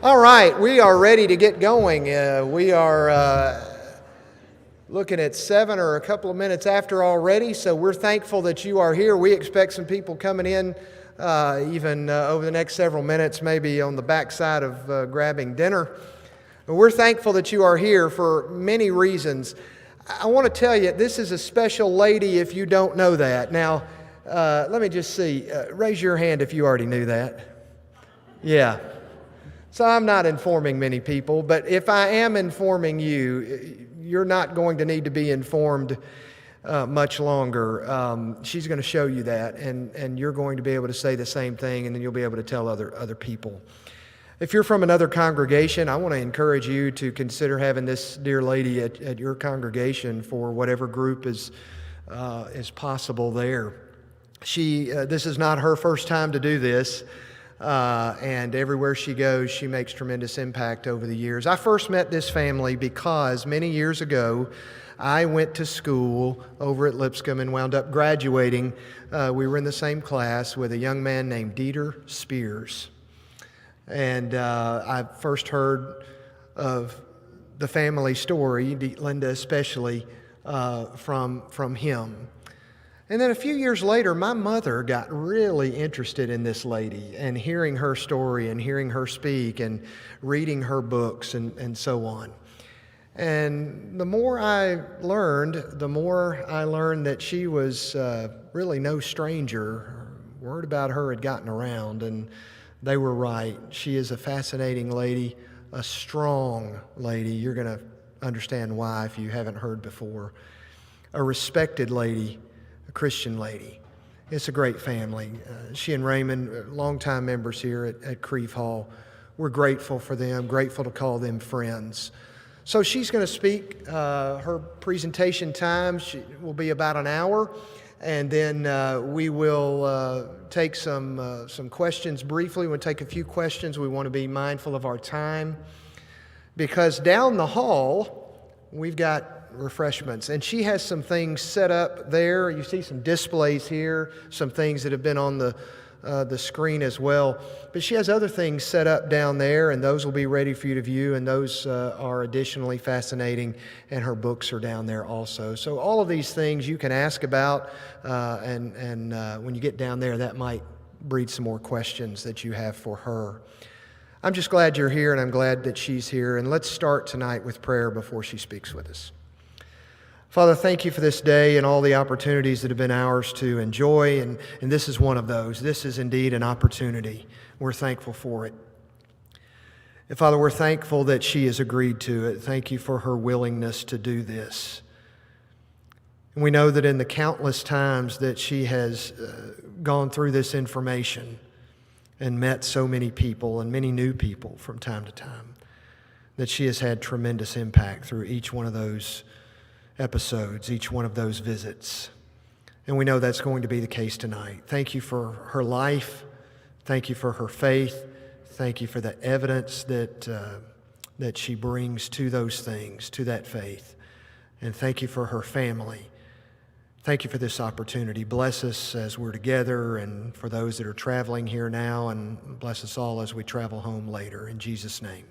All right, we are ready to get going. We are looking at 7 or a couple of minutes after already, so we're thankful that you are here. We expect some people coming in even over the next several minutes, maybe on the backside of grabbing dinner. But we're thankful that you are here for many reasons. I want to tell you, this is a special lady if you don't know that. Now, let me just see. Raise your hand if you already knew that. Yeah. So I'm not informing many people, but if I am informing you, you're not going to need to be informed much longer. She's going to show you that, and you're going to be able to say the same thing, and then you'll be able to tell other people. If you're from another congregation, I want to encourage you to consider having this dear lady at your congregation for whatever group is possible there. This is not her first time to do this. And everywhere she goes, she makes tremendous impact over the years. I first met this family because many years ago, I went to school over at Lipscomb and wound up graduating. We were in the same class with a young man named Dieter Spears. And I first heard of the family story, Dietlinde especially, from him. And then a few years later, my mother got really interested in this lady and hearing her story and hearing her speak and reading her books and so on. And the more I learned that she was really no stranger. Word about her had gotten around, and they were right. She is a fascinating lady, a strong lady. You're going to understand why if you haven't heard before. A respected lady. Christian lady. It's a great family. She and Raymond, longtime members here at Creve Hall. We're grateful for them, grateful to call them friends. So she's going to speak. Her presentation time will be about an hour, and then we will take some questions briefly. We'll take a few questions. We want to be mindful of our time because down the hall we've got refreshments, and she has some things set up there. You see some displays here, some things that have been on the screen as well, but she has other things set up down there, and those will be ready for you to view, and those are additionally fascinating, and her books are down there also. So all of these things you can ask about, and when you get down there, that might breed some more questions that you have for her. I'm just glad you're here, and I'm glad that she's here, and let's start tonight with prayer before she speaks with us. Father, thank you for this day and all the opportunities that have been ours to enjoy, and this is one of those. This is indeed an opportunity. We're thankful for it. And Father, we're thankful that she has agreed to it. Thank you for her willingness to do this. And we know that in the countless times that she has gone through this information and met so many people and many new people from time to time, that she has had tremendous impact through each one of those episodes, each one of those visits. And we know that's going to be the case tonight. Thank you for her life. Thank you for her faith. Thank you for the evidence that she brings to those things, to that faith. And thank you for her family. Thank you for this opportunity. Bless us as we're together, and for those that are traveling here now, and bless us all as we travel home later. In Jesus' name,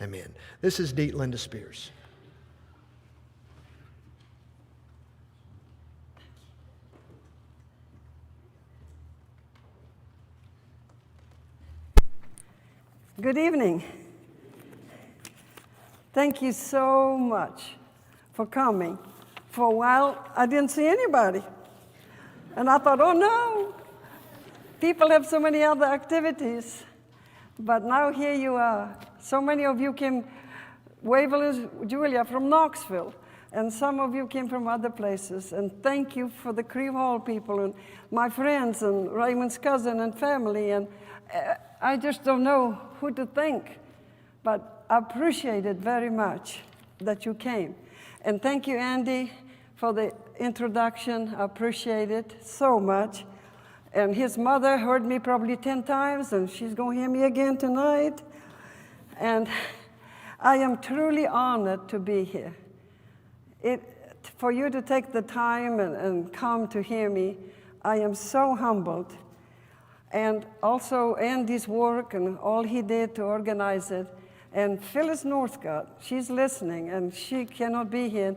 amen. This is Dietlinde Spears. Good evening. Thank you so much for coming. For a while, I didn't see anybody. And I thought, oh no, people have so many other activities. But now here you are. So many of you came, Waverly, Julia from Knoxville, and some of you came from other places. And thank you for the Creve Hall people and my friends and Raymond's cousin and family. And I just don't know who to thank, but I appreciate it very much that you came. And thank you, Andy, for the introduction. I appreciate it so much. And his mother heard me probably 10 times, and she's going to hear me again tonight. And I am truly honored to be here. For you to take the time and come to hear me, I am so humbled. and also Andy's work and all he did to organize it. And Phyllis Northcott, she's listening, and she cannot be here.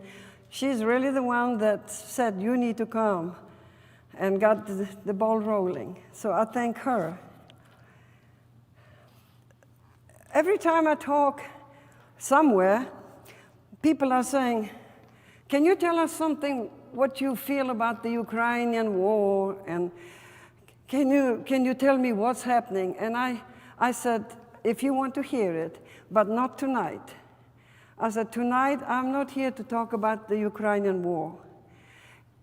She's really the one that said, you need to come, and got the ball rolling. So I thank her. Every time I talk somewhere, people are saying, can you tell us something, what you feel about the Ukrainian war, and can you tell me what's happening? And I said, if you want to hear it, but not tonight. I said, tonight I'm not here to talk about the Ukrainian war.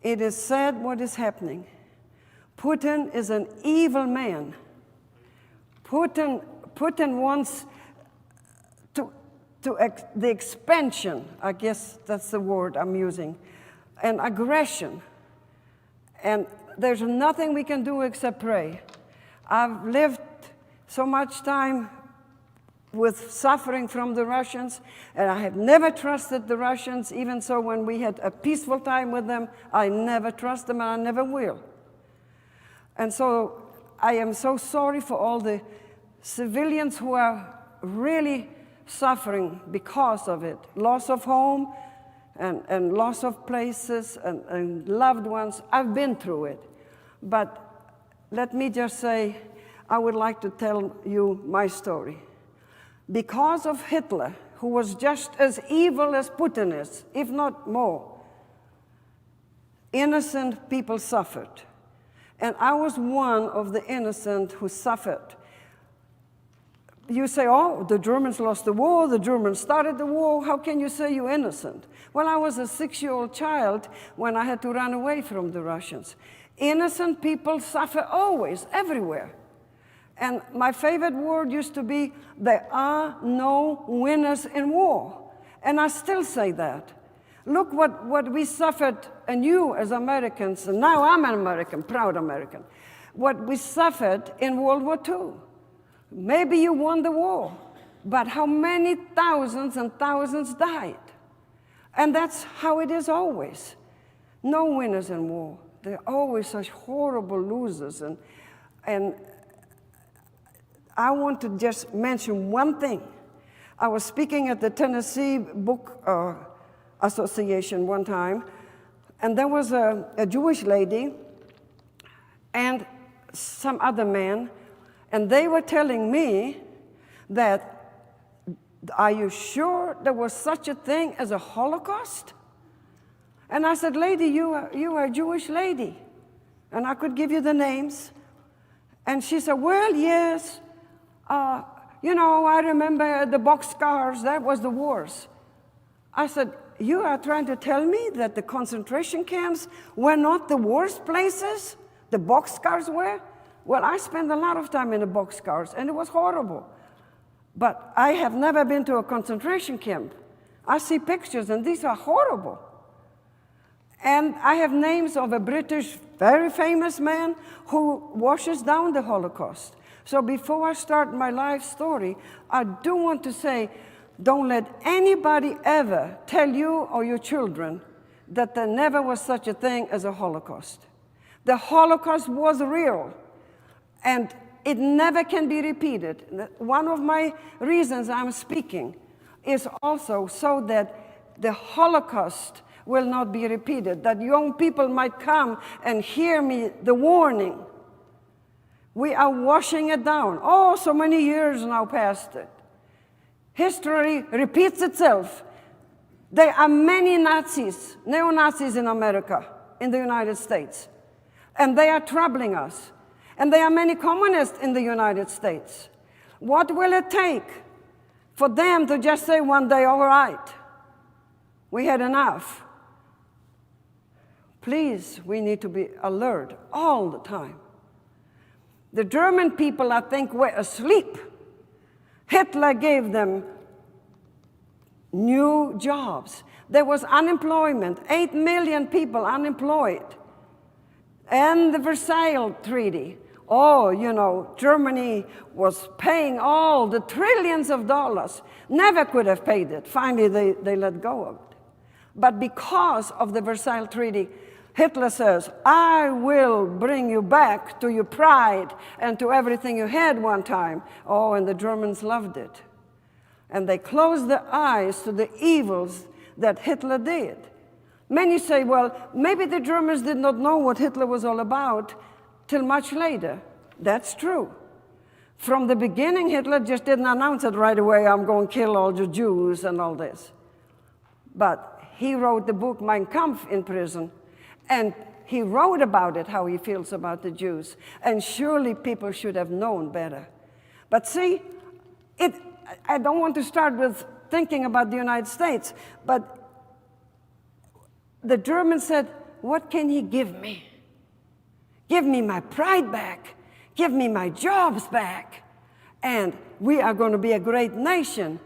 It is sad what is happening. Putin is an evil man. Putin wants the expansion, I guess that's the word I'm using, and aggression. And there's nothing we can do except pray. I've lived so much time with suffering from the Russians, and I have never trusted the Russians. Even so, when we had a peaceful time with them, I never trust them, and I never will. And so I am so sorry for all the civilians who are really suffering because of it. Loss of home and loss of places and loved ones. I've been through it. But let me just say, I would like to tell you my story. Because of Hitler, who was just as evil as Putin is, if not more, innocent people suffered. And I was one of the innocent who suffered. You say, oh, the Germans lost the war, the Germans started the war, how can you say you're innocent? Well, I was a 6-year-old child when I had to run away from the Russians. Innocent people suffer always, everywhere. And my favorite word used to be, there are no winners in war. And I still say that. Look what we suffered, and you as Americans, and now I'm an American, proud American, what we suffered in World War II. Maybe you won the war, but how many thousands and thousands died? And that's how it is always. No winners in war. There are always such horrible losers. And I want to just mention one thing. I was speaking at the Tennessee Book Association one time, and there was a Jewish lady and some other man, and they were telling me that, are you sure there was such a thing as a Holocaust? And I said, lady, you are a Jewish lady. And I could give you the names. And she said, well, yes. You know, I remember the boxcars, that was the wars. I said, you are trying to tell me that the concentration camps were not the worst places? The boxcars were? Well, I spent a lot of time in the boxcars, and it was horrible. But I have never been to a concentration camp. I see pictures, and these are horrible. And I have names of a British, very famous man who washes down the Holocaust. So before I start my life story, I do want to say, don't let anybody ever tell you or your children that there never was such a thing as a Holocaust. The Holocaust was real, and it never can be repeated. One of my reasons I'm speaking is also so that the Holocaust will not be repeated, that young people might come and hear me, the warning. We are washing it down. Oh, so many years now past it. History repeats itself. There are many Nazis, neo-Nazis in America, in the United States, and they are troubling us. And there are many communists in the United States. What will it take for them to just say one day, all right, we had enough? Please, we need to be alert all the time. The German people, I think, were asleep. Hitler gave them new jobs. There was unemployment, 8 million people unemployed. And the Versailles Treaty. Oh, you know, Germany was paying all the trillions of dollars. Never could have paid it. Finally, they let go of it. But because of the Versailles Treaty, Hitler says, I will bring you back to your pride and to everything you had one time. Oh, and the Germans loved it. And they closed their eyes to the evils that Hitler did. Many say, well, maybe the Germans did not know what Hitler was all about till much later. That's true. From the beginning, Hitler just didn't announce it right away, I'm going to kill all the Jews and all this. But he wrote the book Mein Kampf in prison, and he wrote about it, how he feels about the Jews. And surely people should have known better. But see, I don't want to start with thinking about the United States, but the Germans said, what can he give me? Give me my pride back. Give me my jobs back. And we are going to be a great nation.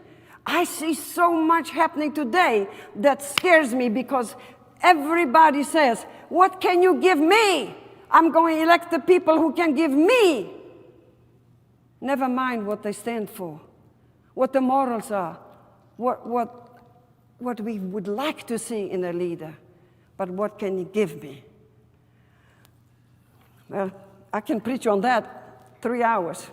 I see so much happening today that scares me because everybody says, what can you give me? I'm going to elect the people who can give me. Never mind what they stand for, what the morals are, what we would like to see in a leader. But what can you give me? Well, I can preach on that 3 hours.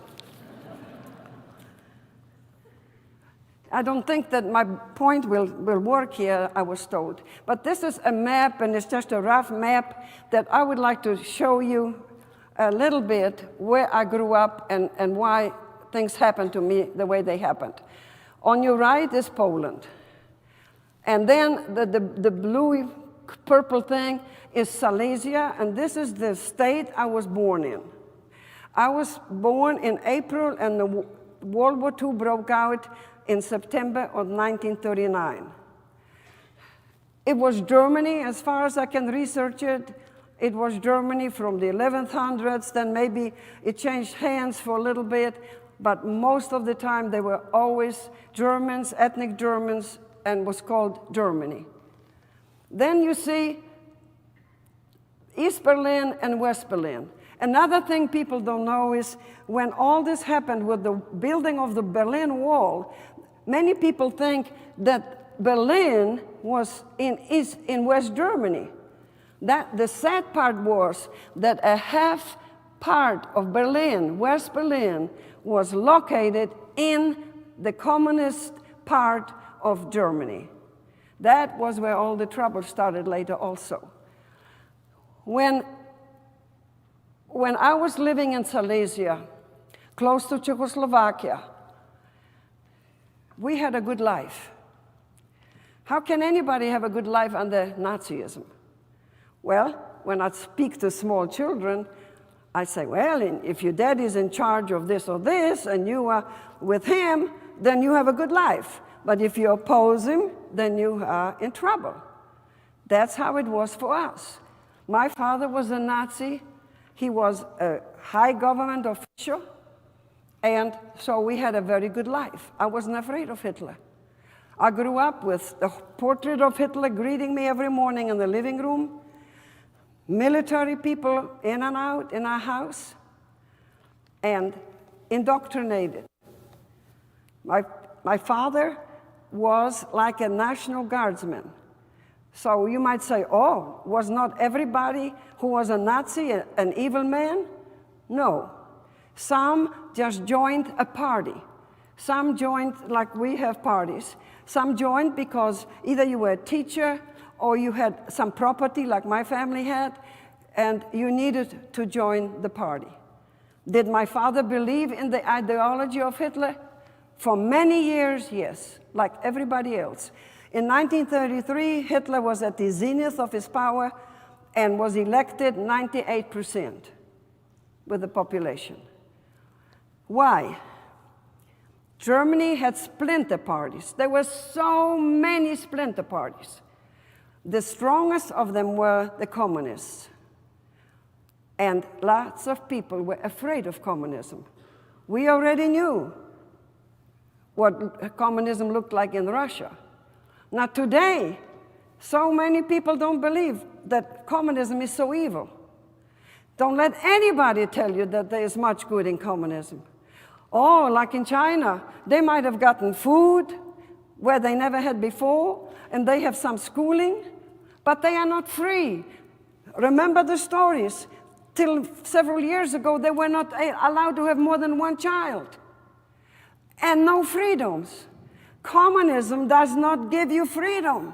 I don't think that my point will work here, I was told. But this is a map, and it's just a rough map that I would like to show you a little bit where I grew up and why things happened to me the way they happened. On your right is Poland. And then the blue purple thing is Silesia, and this is the state I was born in. I was born in April, and the World War II broke out in September of 1939. It was Germany, as far as I can research it. It was Germany from the 1100s, then maybe it changed hands for a little bit, but most of the time they were always Germans, ethnic Germans, and was called Germany. Then you see East Berlin and West Berlin. Another thing people don't know is when all this happened with the building of the Berlin Wall, many people think that Berlin was in West Germany. The sad part was that a half part of Berlin, West Berlin, was located in the communist part of Germany. That was where all the trouble started later also. When I was living in Silesia, close to Czechoslovakia, we had a good life. How can anybody have a good life under Nazism? Well, when I speak to small children, I say, well, if your dad is in charge of this or this, and you are with him, then you have a good life. But if you oppose him, then you are in trouble. That's how it was for us. My father was a Nazi. He was a high government official. And so we had a very good life. I wasn't afraid of Hitler. I grew up with the portrait of Hitler greeting me every morning in the living room. Military people in and out in our house. And indoctrinated. My father was like a National Guardsman. So you might say, oh, was not everybody who was a Nazi an evil man? No. Some just joined a party. Some joined like we have parties. Some joined because either you were a teacher or you had some property like my family had, and you needed to join the party. Did my father believe in the ideology of Hitler? For many years, yes, like everybody else. In 1933, Hitler was at the zenith of his power and was elected 98% with the population. Why? Germany had splinter parties. There were so many splinter parties. The strongest of them were the communists. And lots of people were afraid of communism. We already knew what communism looked like in Russia. Now today, so many people don't believe that communism is so evil. Don't let anybody tell you that there is much good in communism. Oh, like in China, they might have gotten food where they never had before, and they have some schooling, but they are not free. remember the stories. Till several years ago, they were not allowed to have more than one child. And no freedoms. Communism does not give you freedom.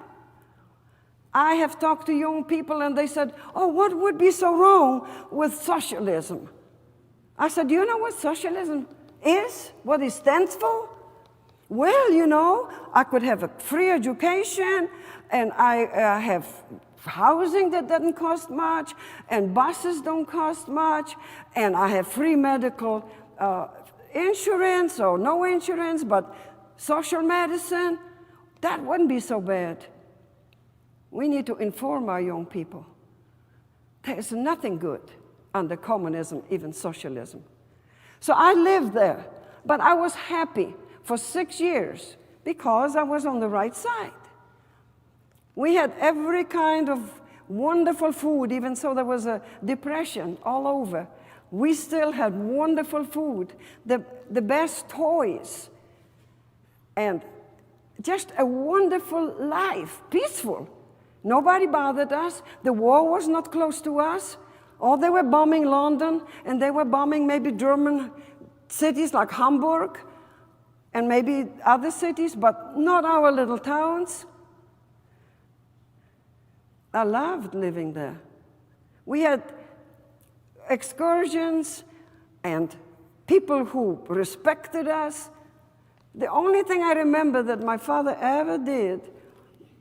I have talked to young people and they said, oh, what would be so wrong with socialism? I said, do you know what socialism is? What it stands for? Well, you know, I could have a free education, and I have housing that doesn't cost much, and buses don't cost much, and I have free medical insurance or no insurance, but social medicine. That wouldn't be so bad. We need to inform our young people. There's nothing good under communism, even socialism. So I lived there, but I was happy for 6 years because I was on the right side. We had every kind of wonderful food, even so there was a depression all over. We still had wonderful food, the best toys, and just a wonderful life, peaceful. Nobody bothered us. The war was not close to us. Oh, they were bombing London, and they were bombing maybe German cities like Hamburg, and maybe other cities, but not our little towns. I loved living there. We had excursions and people who respected us. The only thing I remember that my father ever did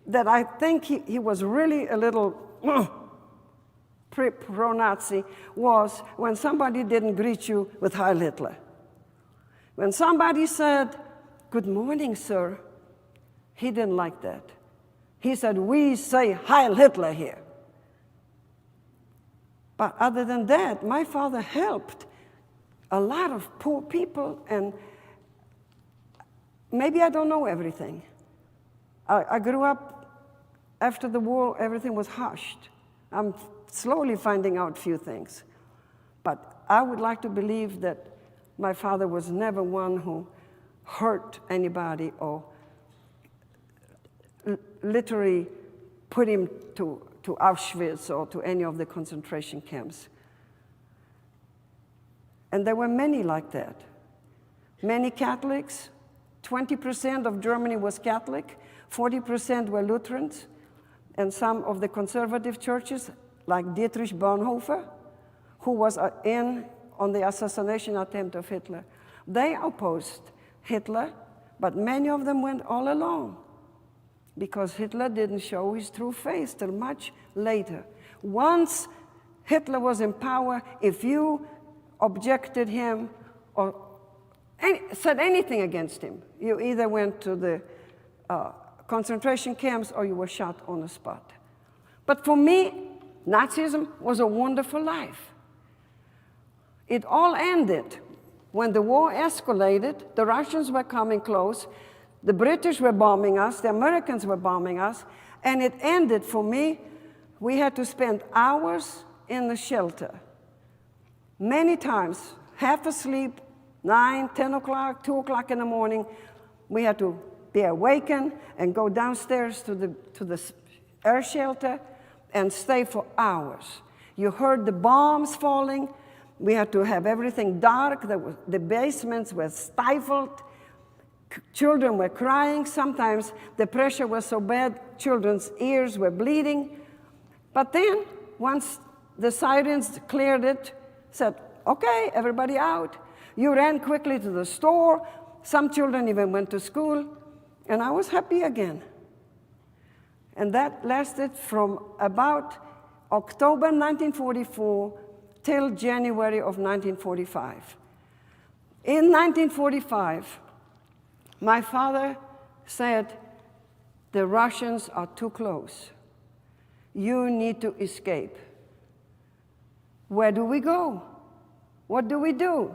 that I think he was really a little pro-Nazi was when somebody didn't greet you with Heil Hitler. When somebody said, good morning, sir, he didn't like that. He said, we say Heil Hitler here. But other than that, my father helped a lot of poor people, and maybe I don't know everything. I grew up after the war, everything was hushed. I'm slowly finding out a few things. But I would like to believe that my father was never one who hurt anybody or literally put him to Auschwitz or to any of the concentration camps. And there were many like that. Many Catholics, 20% of Germany was Catholic, 40% were Lutherans, and some of the conservative churches, like Dietrich Bonhoeffer, who was in on the assassination attempt of Hitler. They opposed Hitler, but many of them went all along because Hitler didn't show his true face till much later. Once Hitler was in power, if you objected him or said anything against him, you either went to the concentration camps or you were shot on the spot. But for me, Nazism was a wonderful life. It all ended when the war escalated. The Russians were coming close. The British were bombing us. The Americans were bombing us. And it ended for me. We had to spend hours in the shelter. Many times, half asleep, 9, 10 o'clock, 2 o'clock in the morning. We had to be awakened and go downstairs to the air shelter and stay for hours. You heard the bombs falling. We had to have everything dark. The basements were stifled. Children were crying. Sometimes the pressure was so bad, children's ears were bleeding. But then, once the sirens cleared it, said, okay, everybody out. You ran quickly to the store. Some children even went to school. And I was happy again. And that lasted from about October 1944 till January of 1945. In 1945, my father said, the Russians are too close. You need to escape. Where do we go? What do we do?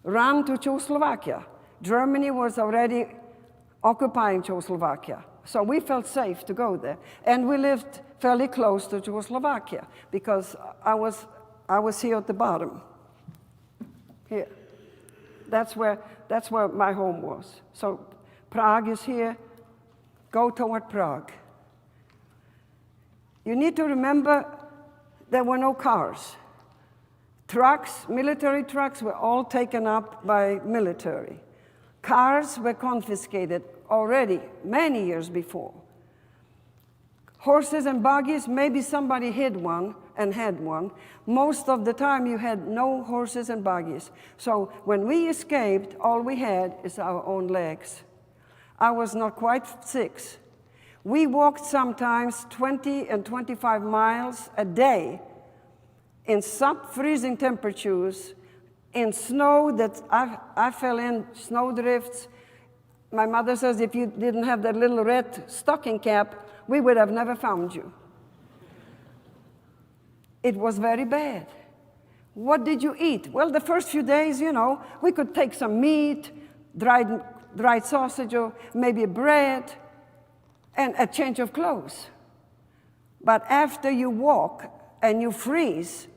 Run to Czechoslovakia. Germany was already occupying Czechoslovakia. So we felt safe to go there. And we lived fairly close to Czechoslovakia because I was here at the bottom. Here. That's where my home was. So Prague is here. Go toward Prague. You need to remember there were no cars. Trucks, military trucks, were all taken up by military. Cars were confiscated already many years before. Horses and buggies, maybe somebody hid one and had one. Most of the time you had no horses and buggies. So when we escaped, all we had is our own legs. I was not quite 6. We walked sometimes 20 and 25 miles a day in sub-freezing temperatures, in snow that I fell in, snow drifts. My mother says if you didn't have that little red stocking cap, we would have never found you. It was very bad. What did you eat? Well, the first few days, you know, we could take some meat, dried sausage, or maybe bread, and a change of clothes. But after you walk and you freeze,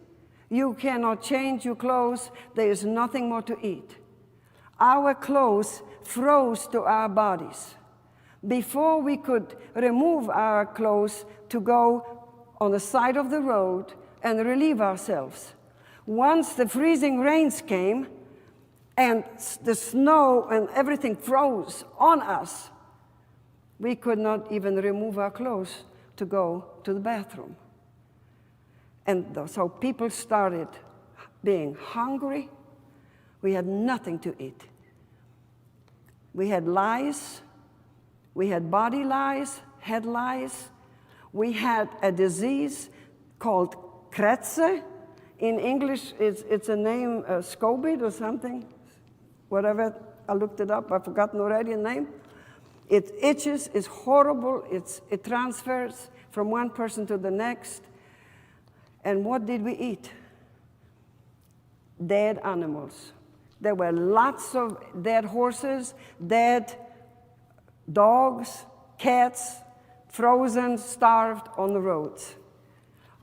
you cannot change your clothes. There is nothing more to eat. Our clothes froze to our bodies. Before we could remove our clothes to go on the side of the road and relieve ourselves. Once the freezing rains came and the snow and everything froze on us, we could not even remove our clothes to go to the bathroom. And so people started being hungry. We had nothing to eat. We had lice. We had body lice, head lice. We had a disease called Kretze. In English, it's a name, scorbut or something. Whatever, I looked it up. I've forgotten already the name. It itches, it's horrible. It transfers from one person to the next. And what did we eat? Dead animals. There were lots of dead horses, dead dogs, cats, frozen, starved on the roads.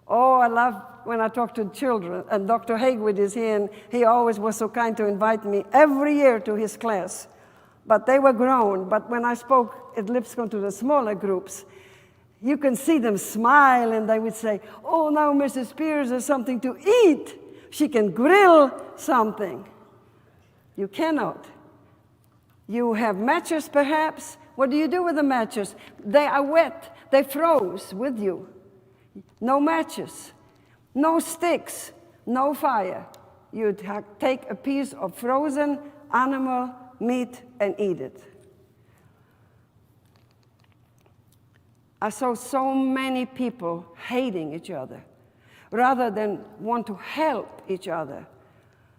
Oh, I love when I talk to children, and Dr. Haywood is here, and he always was so kind to invite me every year to his class. But they were grown, but when I spoke at Lipscomb to the smaller groups, you can see them smile, and they would say, oh, now Mrs. Spears has something to eat. She can grill something. You cannot. You have matches, perhaps. What do you do with the matches? They are wet. They froze with you. No matches, no sticks, no fire. You'd take a piece of frozen animal meat and eat it. I saw so many people hating each other rather than want to help each other.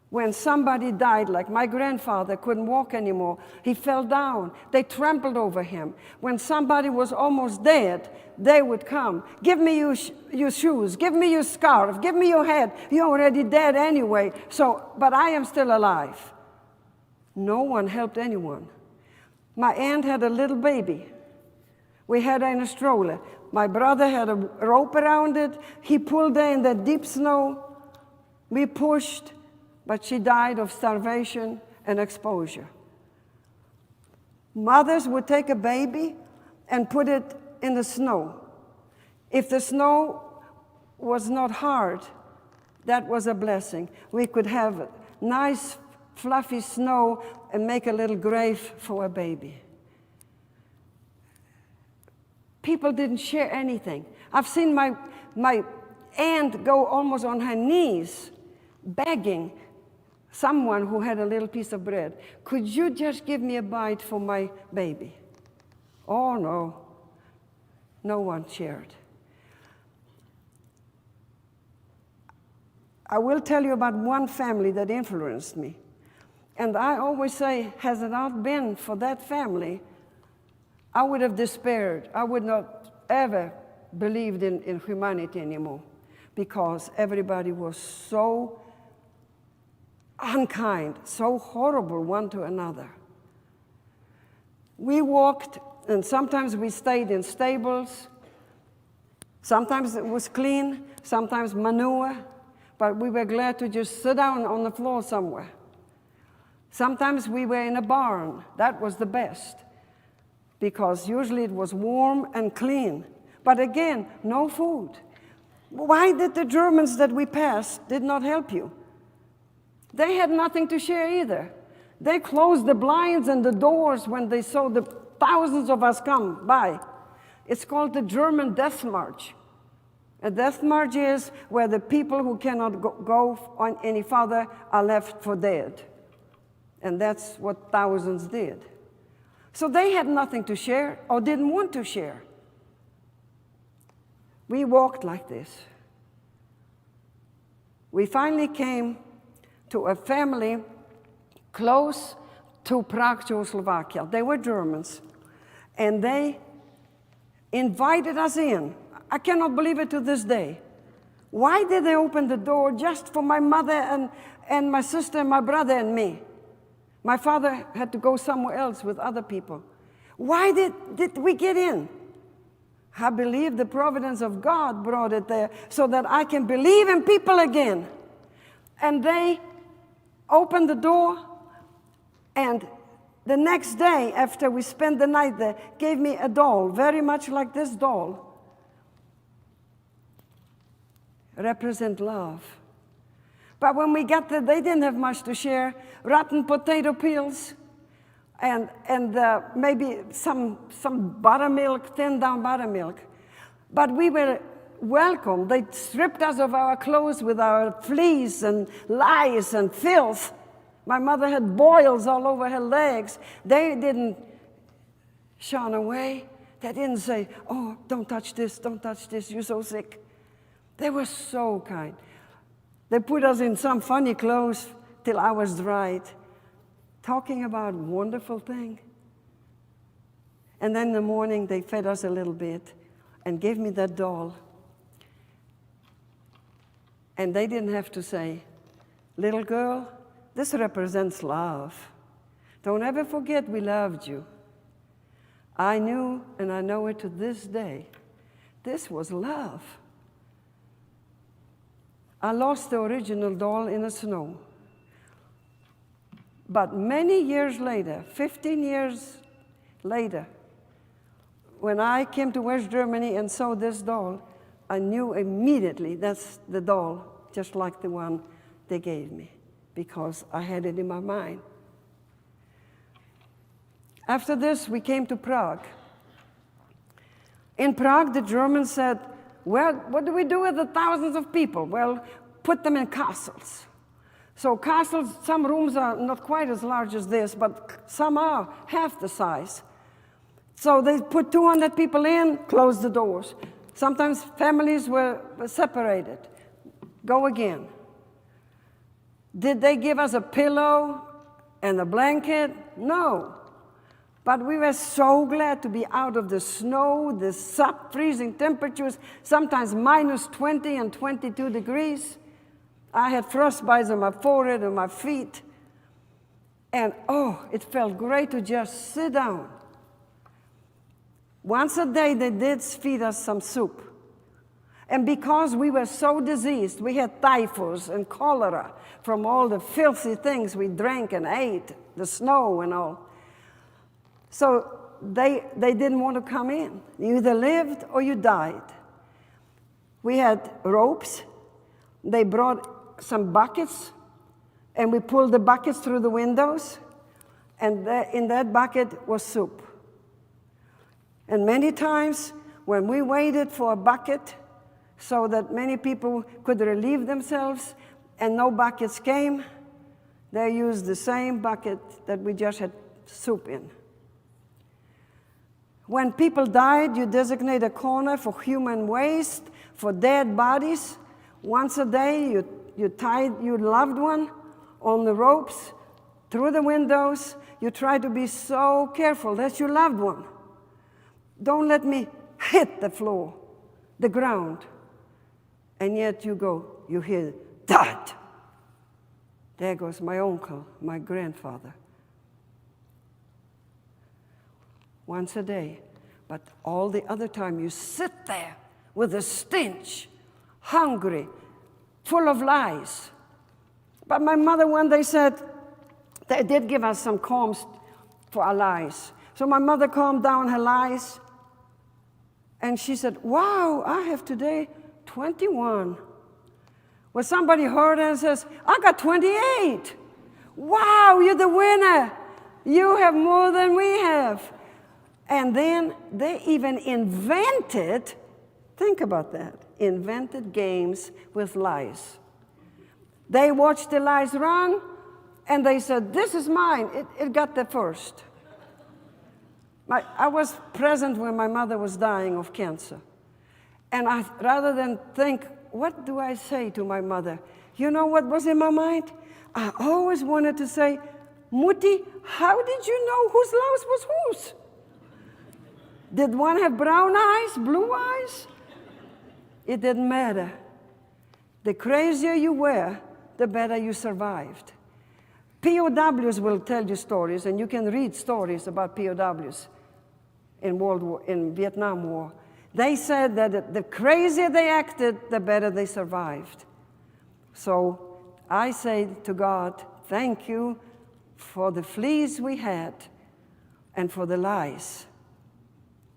When somebody died, like my grandfather couldn't walk anymore, he fell down. They trampled over him. When somebody was almost dead, they would come. Give me your shoes. Give me your scarf. Give me your hat. You're already dead anyway. But I am still alive. No one helped anyone. My aunt had a little baby. We had her in a stroller. My brother had a rope around it. He pulled her in the deep snow. We pushed. But she died of starvation and exposure. Mothers would take a baby and put it in the snow. If the snow was not hard, that was a blessing. We could have nice, fluffy snow and make a little grave for a baby. People didn't share anything. I've seen my aunt go almost on her knees, begging someone who had a little piece of bread, could you just give me a bite for my baby? Oh, no. No one shared. I will tell you about one family that influenced me. And I always say, has it not been for that family, I would have despaired. I would not ever believed in humanity anymore, because everybody was so unkind, so horrible one to another. We walked, and sometimes we stayed in stables. Sometimes it was clean, sometimes manure, but we were glad to just sit down on the floor somewhere. Sometimes we were in a barn. That was the best, because usually it was warm and clean. But again, no food. Why did the Germans that we passed did not help you? They had nothing to share either. They closed the blinds and the doors when they saw the thousands of us come by. It's called the German Death March. A death march is where the people who cannot go on any further are left for dead. And that's what thousands did. So they had nothing to share or didn't want to share. We walked like this. We finally came to a family close to Prague, Czechoslovakia. They were Germans. And they invited us in. I cannot believe it to this day. Why did they open the door just for my mother and my sister and my brother and me? My father had to go somewhere else with other people. Why did we get in? I believe the providence of God brought it there so that I can believe in people again. And they opened the door, and the next day after we spent the night there, gave me a doll, very much like this doll. Represent love. But when we got there, they didn't have much to share. Rotten potato peels and maybe some buttermilk, thinned down buttermilk. But we were welcome. They stripped us of our clothes with our fleas and lice and filth. My mother had boils all over her legs. They didn't shun away. They didn't say, oh, don't touch this, you're so sick. They were so kind. They put us in some funny clothes till I was dried, talking about wonderful things. And then in the morning, they fed us a little bit and gave me that doll. And they didn't have to say, little girl, this represents love. Don't ever forget we loved you. I knew, and I know it to this day, this was love. I lost the original doll in the snow. But many years later, 15 years later, when I came to West Germany and saw this doll, I knew immediately that's the doll, just like the one they gave me, because I had it in my mind. After this, we came to Prague. In Prague, the Germans said, well, what do we do with the thousands of people? Well, put them in castles. So castles, some rooms are not quite as large as this, but some are half the size. So they put 200 people in, close the doors. Sometimes families were separated. Go again. Did they give us a pillow and a blanket? No. But we were so glad to be out of the snow, the sub-freezing temperatures, sometimes minus 20 and 22 degrees. I had frostbites on my forehead and my feet. And oh, it felt great to just sit down. Once a day, they did feed us some soup. And because we were so diseased, we had typhus and cholera from all the filthy things we drank and ate, the snow and all. So they didn't want to come in. You either lived or you died. We had ropes. They brought some buckets, and we pulled the buckets through the windows, and in that bucket was soup. And many times when we waited for a bucket so that many people could relieve themselves and no buckets came, they used the same bucket that we just had soup in. When people died, you designate a corner for human waste, for dead bodies. Once a day, you tied your loved one on the ropes through the windows. You try to be so careful. That's your loved one. Don't let me hit the floor, the ground. And yet you hear, Dad! There goes my uncle, my grandfather. Once a day, but all the other time you sit there with a stench, hungry, full of lies. But my mother one day said, they did give us some combs for our lies. So my mother calmed down her lies, and she said, wow, I have today 21. Well, somebody heard and says, I got 28. Wow, you're the winner. You have more than we have. And then they even invented, think about that, invented games with lies. They watched the lies run, and they said, this is mine. It got there first. I was present when my mother was dying of cancer. And rather than think, what do I say to my mother? You know what was in my mind? I always wanted to say, Mutti, how did you know whose house was whose? Did one have brown eyes, blue eyes? It didn't matter. The crazier you were, the better you survived. POWs will tell you stories, and you can read stories about POWs in Vietnam War. They said that the crazier they acted, the better they survived. So I say to God, thank you for the fleas we had and for the lies.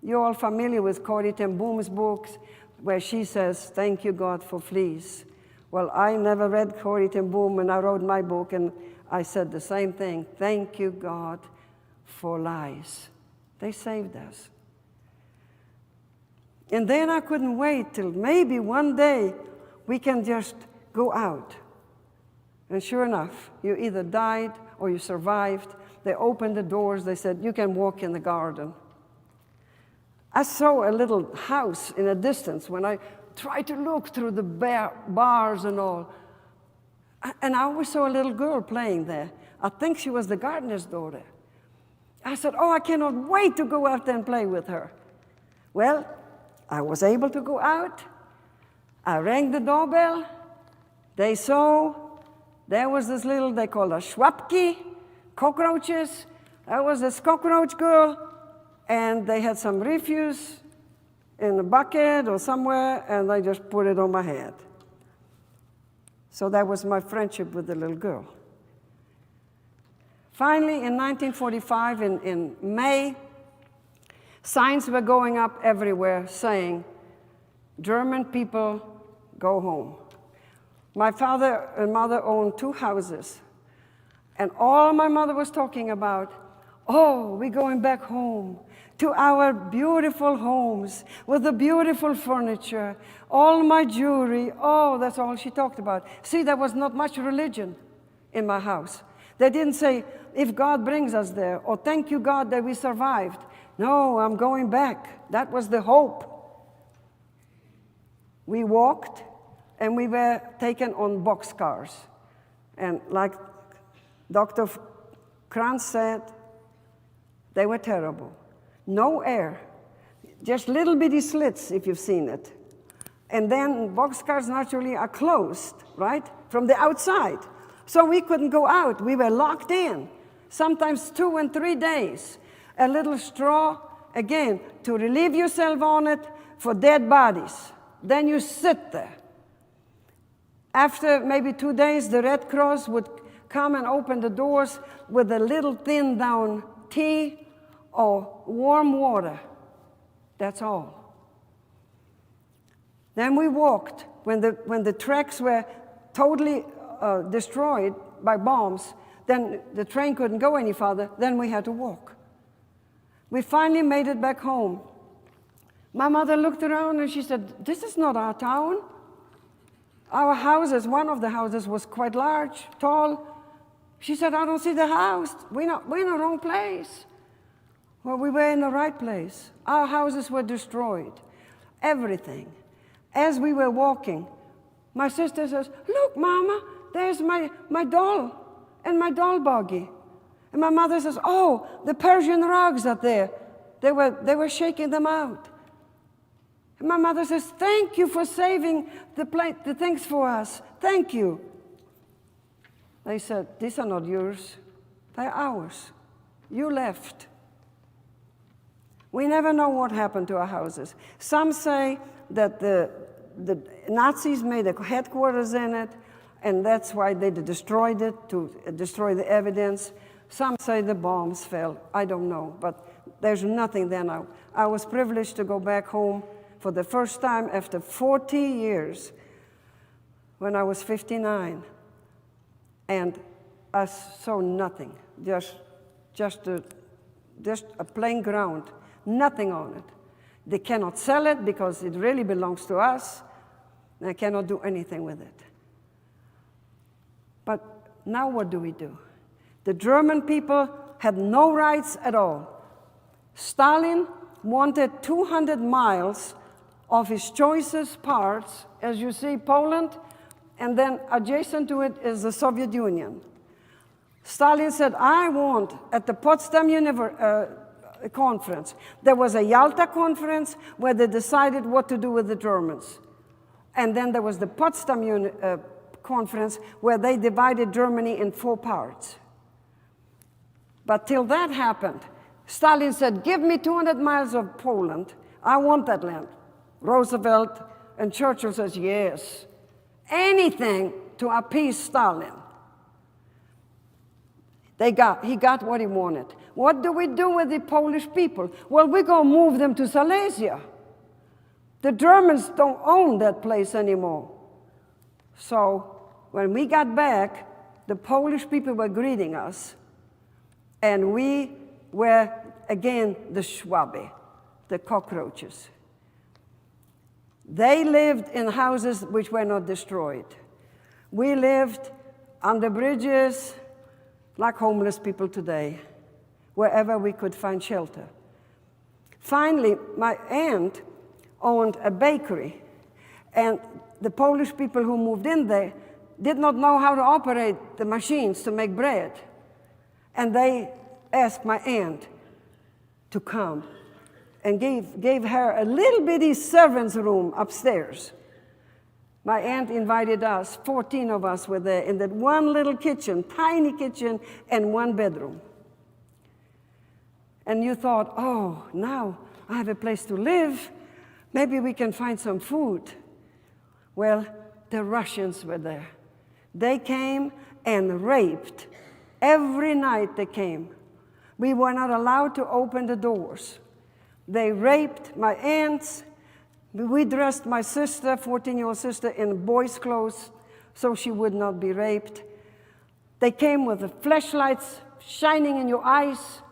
You're all familiar with Corrie ten Boom's books where she says, thank you, God, for fleas. Well, I never read Corrie ten Boom, and I wrote my book, and I said the same thing. Thank you, God, for lies. They saved us. And then I couldn't wait till maybe one day we can just go out. And sure enough, you either died or you survived. They opened the doors. They said, you can walk in the garden. I saw a little house in a distance when I tried to look through the bars and all. And I always saw a little girl playing there. I think she was the gardener's daughter. I said, oh, I cannot wait to go out there and play with her. Well, I was able to go out. I rang the doorbell. They saw there was this little, they call her schwabke, cockroaches. There was this cockroach girl, and they had some refuse in a bucket or somewhere, and they just put it on my head. So that was my friendship with the little girl. Finally, in 1945, in May, signs were going up everywhere saying, German people, go home. My father and mother owned 2 houses. And all my mother was talking about, oh, we're going back home to our beautiful homes with the beautiful furniture, all my jewelry. Oh, that's all she talked about. See, there was not much religion in my house. They didn't say, if God brings us there, or thank you, God, that we survived. No, I'm going back. That was the hope. We walked, and we were taken on boxcars. And like Dr. Kranz said, they were terrible. No air, just little bitty slits if you've seen it. And then boxcars naturally are closed, right, from the outside. So we couldn't go out. We were locked in, sometimes 2 and 3 days. A little straw, again, to relieve yourself on it for dead bodies. Then you sit there. After maybe 2 days, the Red Cross would come and open the doors with a little thin down tea or warm water. That's all. Then we walked. When the tracks were totally destroyed by bombs, then the train couldn't go any farther, then we had to walk. We finally made it back home. My mother looked around and she said, this is not our town. Our houses, one of the houses was quite large, tall. She said, I don't see the house. We're in the wrong place. Well, we were in the right place. Our houses were destroyed. Everything. As we were walking, my sister says, look, Mama, there's my doll and my doll buggy. And my mother says, oh, the Persian rugs are there. They were shaking them out. And my mother says, thank you for saving the things for us. Thank you. They said, these are not yours. They're ours. You left. We never know what happened to our houses. Some say that the Nazis made a headquarters in it, and that's why they destroyed it, to destroy the evidence. Some say the bombs fell. I don't know, but there's nothing there now. I was privileged to go back home for the first time after 40 years when I was 59. And I saw nothing, just a plain ground, nothing on it. They cannot sell it because it really belongs to us. They cannot do anything with it. But now what do? The German people had no rights at all. Stalin wanted 200 miles of his choicest parts, as you see, Poland, and then adjacent to it is the Soviet Union. Stalin said, I want, at the Potsdam conference, there was a Yalta conference where they decided what to do with the Germans. And then there was the Potsdam conference where they divided Germany in 4 parts. But till that happened, Stalin said, give me 200 miles of Poland. I want that land. Roosevelt and Churchill says, yes. Anything to appease Stalin. He got what he wanted. What do we do with the Polish people? Well, we're going to move them to Silesia. The Germans don't own that place anymore. So when we got back, the Polish people were greeting us. And we were, again, the Schwabe, the cockroaches. They lived in houses which were not destroyed. We lived under bridges, like homeless people today, wherever we could find shelter. Finally, my aunt owned a bakery, and the Polish people who moved in there did not know how to operate the machines to make bread. And they asked my aunt to come and gave her a little bitty servant's room upstairs. My aunt invited us, 14 of us were there, in that one little kitchen, tiny kitchen, and 1 bedroom. And you thought, oh, now I have a place to live. Maybe we can find some food. Well, the Russians were there. They came and raped. Every night they came. We were not allowed to open the doors. They raped my aunts. We dressed my sister, 14-year-old sister, in boys' clothes so she would not be raped. They came with the flashlights shining in your eyes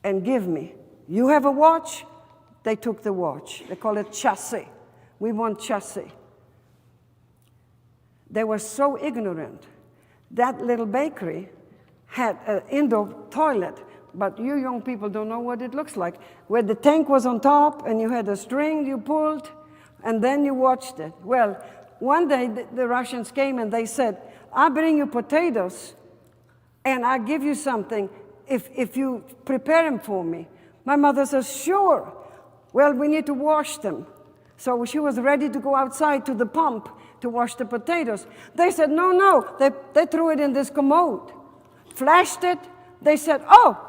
and give me. You have a watch? They took the watch. They call it chassis. We want chassis. They were so ignorant. That little bakery had an indoor toilet, but you young people don't know what it looks like, where the tank was on top and you had a string you pulled and then you watched it. Well, one day the Russians came and they said, I'll bring you potatoes and I'll give you something if you prepare them for me. My mother says, sure. Well, we need to wash them. So she was ready to go outside to the pump to wash the potatoes. They said, no. They threw it in this commode, flashed it. They said, oh,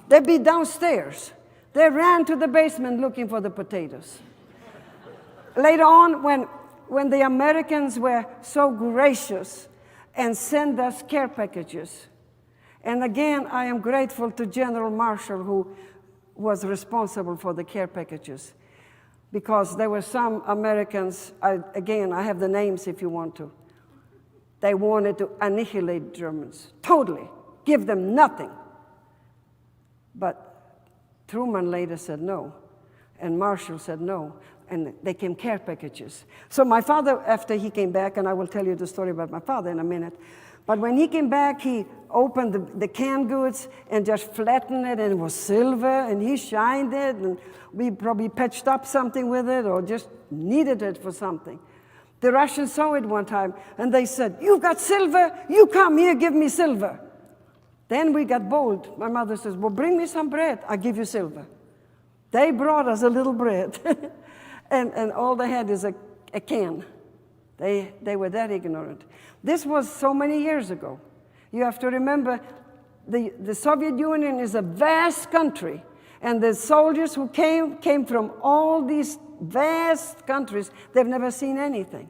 they'd be downstairs. They ran to the basement looking for the potatoes. Later on, when the Americans were so gracious and sent us care packages, and again, I am grateful to General Marshall, who was responsible for the care packages, because there were some Americans, I have the names if you want to, they wanted to annihilate Germans, totally, give them nothing. But Truman later said no, and Marshall said no, and they came care packages. So my father, after he came back, and I will tell you the story about my father in a minute, but when he came back, he opened the canned goods and just flattened it, and it was silver, and he shined it, and we probably patched up something with it or just needed it for something. The Russians saw it one time, and they said, you've got silver, you come here, give me silver. Then we got bold. My mother says, well, bring me some bread, I'll give you silver. They brought us a little bread, and all they had is a can. They were that ignorant. This was so many years ago. You have to remember, the Soviet Union is a vast country, and the soldiers who came from all these vast countries. They've never seen anything.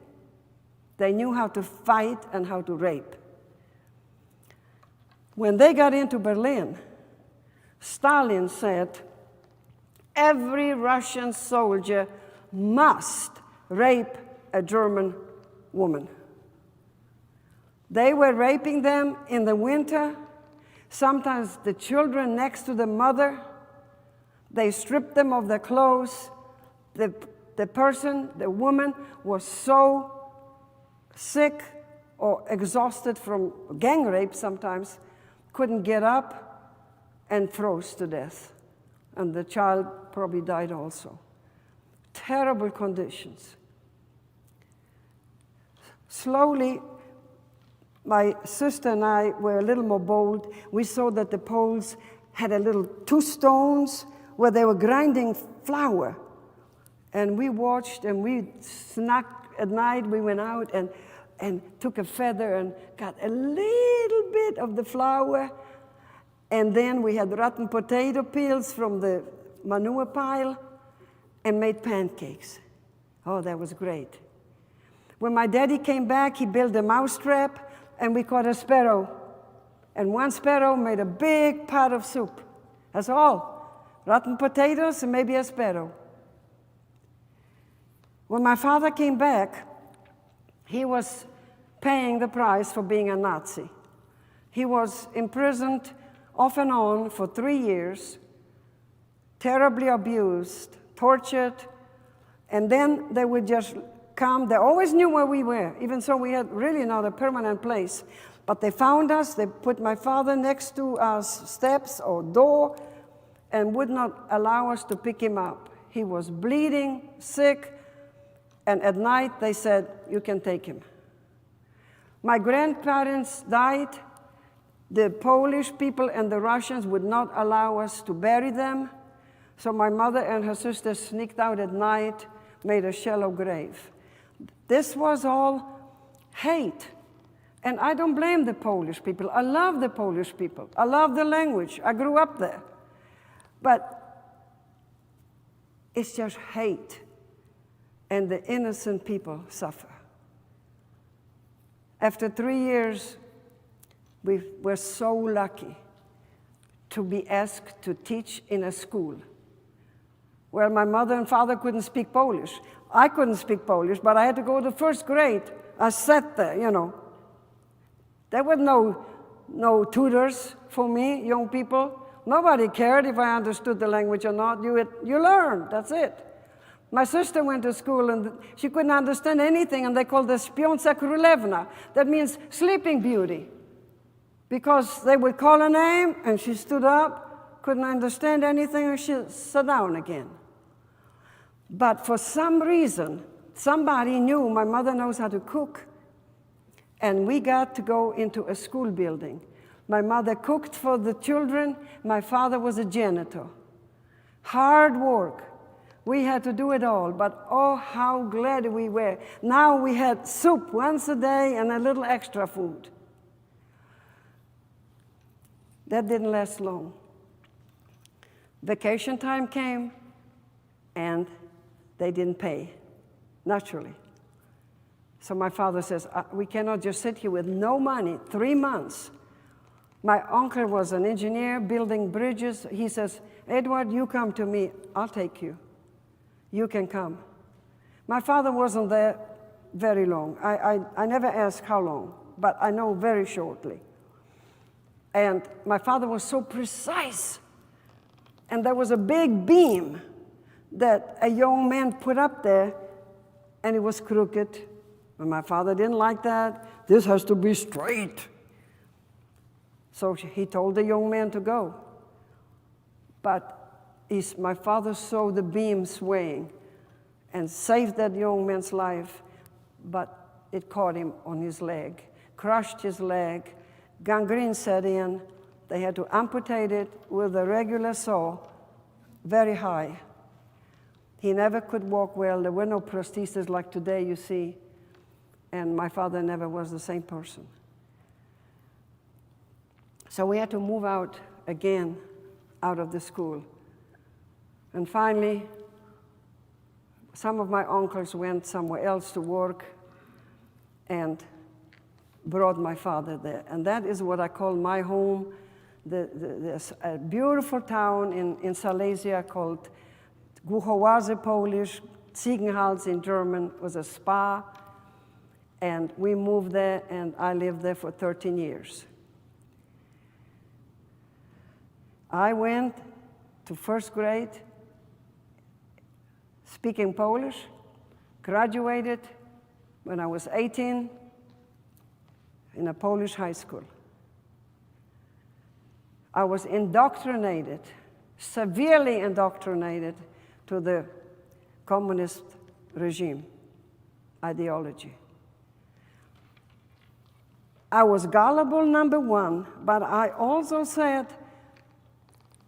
They knew how to fight and how to rape. When they got into Berlin, Stalin said, every Russian soldier must rape a German woman. They were raping them in the winter, sometimes the children next to the mother. They stripped them of their clothes. The woman, was so sick or exhausted from gang rape sometimes, couldn't get up and froze to death. And the child probably died also. Terrible conditions. Slowly, my sister and I were a little more bold. We saw that the Poles had a little 2 stones where they were grinding flour. And we watched, and we snuck at night. We went out and took a feather and got a little bit of the flour. And then we had rotten potato peels from the manure pile and made pancakes. Oh, that was great. When my daddy came back, he built a mousetrap, and we caught a sparrow. And one sparrow made a big pot of soup. That's all. Rotten potatoes and maybe a sparrow. When my father came back, he was paying the price for being a Nazi. He was imprisoned off and on for 3 years, terribly abused, tortured, and then they would just come. They always knew where we were, even so we had really not a permanent place. But they found us, they put my father next to our steps or door and would not allow us to pick him up. He was bleeding, sick, and at night they said, you can take him. My grandparents died. The Polish people and the Russians would not allow us to bury them. So my mother and her sister sneaked out at night, made a shallow grave. This was all hate. And I don't blame the Polish people. I love the Polish people. I love the language. I grew up there. But it's just hate. And the innocent people suffer. After 3 years, we were so lucky to be asked to teach in a school. Well, my mother and father couldn't speak Polish. I couldn't speak Polish, but I had to go to 1st grade. I sat there, you know. There were no tutors for me, young people. Nobody cared if I understood the language or not. You learned, that's it. My sister went to school and she couldn't understand anything, and they called her Spionca Królewna. That means sleeping beauty. Because they would call her name and she stood up, couldn't understand anything, and she sat down again. But for some reason, somebody knew my mother knows how to cook, and we got to go into a school building. My mother cooked for the children. My father was a janitor. Hard work. We had to do it all, but oh, how glad we were. Now we had soup once a day and a little extra food. That didn't last long. Vacation time came, and they didn't pay, naturally. So my father says, we cannot just sit here with no money, 3 months. My uncle was an engineer building bridges. He says, Edward, you come to me, I'll take you. You can come. My father wasn't there very long. I never asked how long, but I know very shortly. And my father was so precise. And there was a big beam that a young man put up there, and it was crooked. And my father didn't like that. This has to be straight. So he told the young man to go. But my father saw the beam swaying and saved that young man's life, but it caught him on his leg, crushed his leg. Gangrene set in. They had to amputate it with a regular saw, very high. He never could walk well. There were no prostheses like today, you see. And my father never was the same person. So we had to move out again, out of the school. And finally, some of my uncles went somewhere else to work and brought my father there. And that is what I call my home. There's a beautiful town in Silesia called Głuchowazy Polish, Ziegenhals in German was a spa, and we moved there, and I lived there for 13 years. I went to first grade speaking Polish, graduated when I was 18 in a Polish high school. I was indoctrinated, severely indoctrinated to the communist regime ideology. I was gullible, number one, but I also said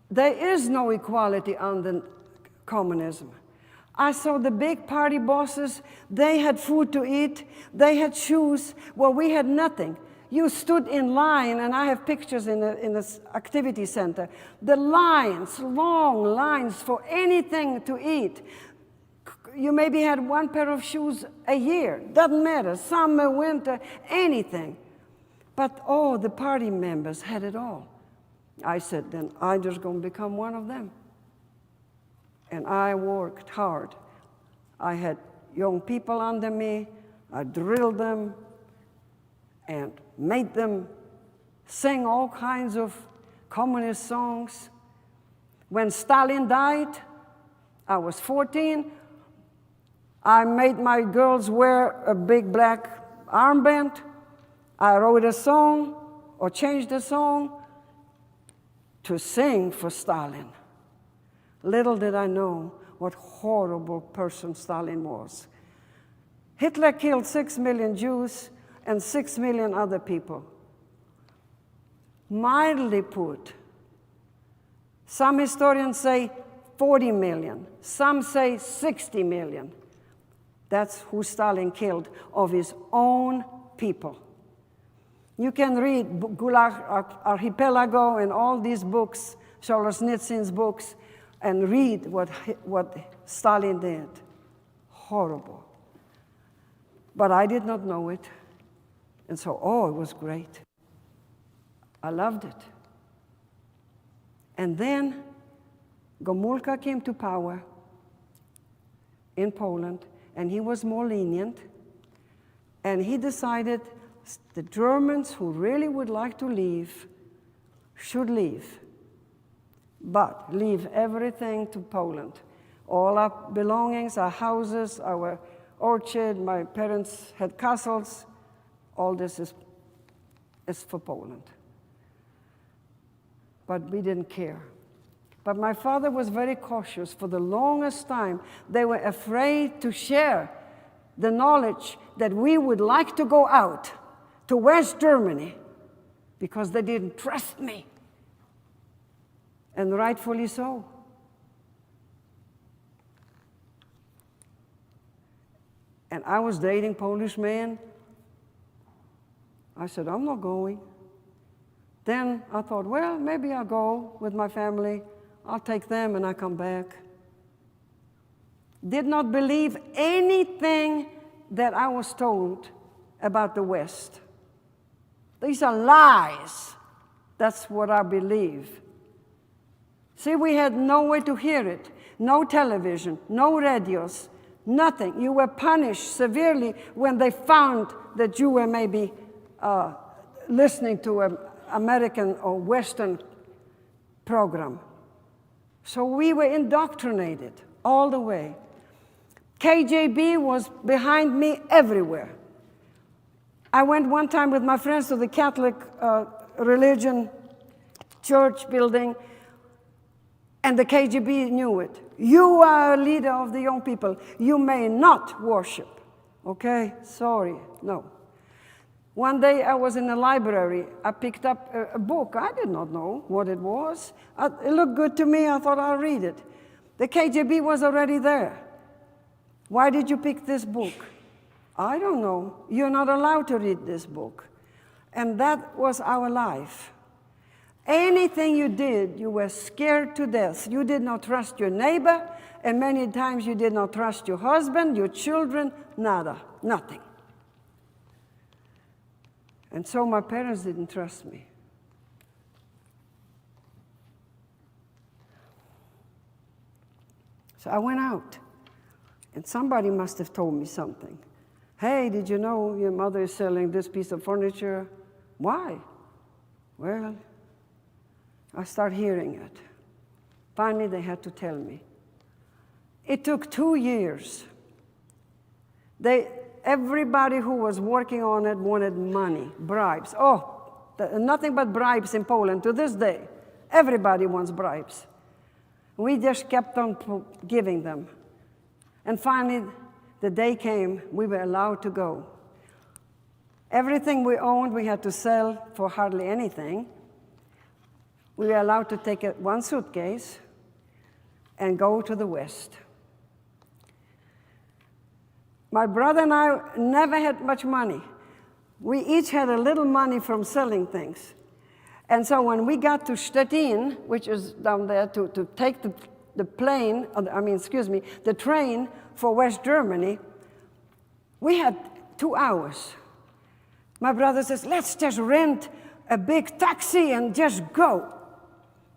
there is no equality under communism. I saw the big party bosses, they had food to eat, they had shoes, well, we had nothing. You stood in line, and I have pictures in the activity center. The lines, long lines for anything to eat. You maybe had one pair of shoes a year, doesn't matter, summer, winter, anything. But oh, the party members had it all. I said, then I'm just going to become one of them. And I worked hard. I had young people under me. I drilled them and made them sing all kinds of communist songs. When Stalin died, I was 14. I made my girls wear a big black armband. I wrote a song or changed a song to sing for Stalin. Little did I know what horrible person Stalin was. Hitler killed 6 million Jews and 6 million other people. Mildly put, some historians say 40 million, some say 60 million. That's who Stalin killed of his own people. You can read Gulag Archipelago and all these books, Solzhenitsyn's books, and read what Stalin did. Horrible. But I did not know it. And so, oh, it was great. I loved it. And then Gomulka came to power in Poland, and he was more lenient. And he decided the Germans who really would like to leave should leave, but leave everything to Poland. All our belongings, our houses, our orchard, my parents had castles, all this is for Poland. But we didn't care. But my father was very cautious. For the longest time, they were afraid to share the knowledge that we would like to go out to West Germany because they didn't trust me. And rightfully so. And I was dating Polish men. I said, I'm not going. Then I thought, well, maybe I'll go with my family. I'll take them and I come back. Did not believe anything that I was told about the West. These are lies. That's what I believe. See, we had no way to hear it. No television, no radios, nothing. You were punished severely when they found that you were maybe listening to an American or Western program. So we were indoctrinated all the way. KGB was behind me everywhere. I went one time with my friends to the Catholic religion church building, and the KGB knew it. You are a leader of the young people. You may not worship. Okay? Sorry. No. One day I was in a library. I picked up a book. I did not know what it was. It looked good to me. I thought I'll read it. The KGB was already there. Why did you pick this book? I don't know. You're not allowed to read this book. And that was our life. Anything you did, you were scared to death. You did not trust your neighbor, and many times you did not trust your husband, your children, nada, nothing. And so my parents didn't trust me. So I went out, and somebody must have told me something. Hey, did you know your mother is selling this piece of furniture? Why? Well, I start hearing it. Finally, they had to tell me. It took 2 years. Everybody who was working on it wanted money, bribes. Nothing but bribes in Poland to this day. Everybody wants bribes. We just kept on giving them. And finally, the day came, we were allowed to go. Everything we owned, we had to sell for hardly anything. We were allowed to take one suitcase and go to the West. My brother and I never had much money. We each had a little money from selling things. And so when we got to Stettin, which is down there, to take the train for West Germany, we had 2 hours. My brother says, let's just rent a big taxi and just go.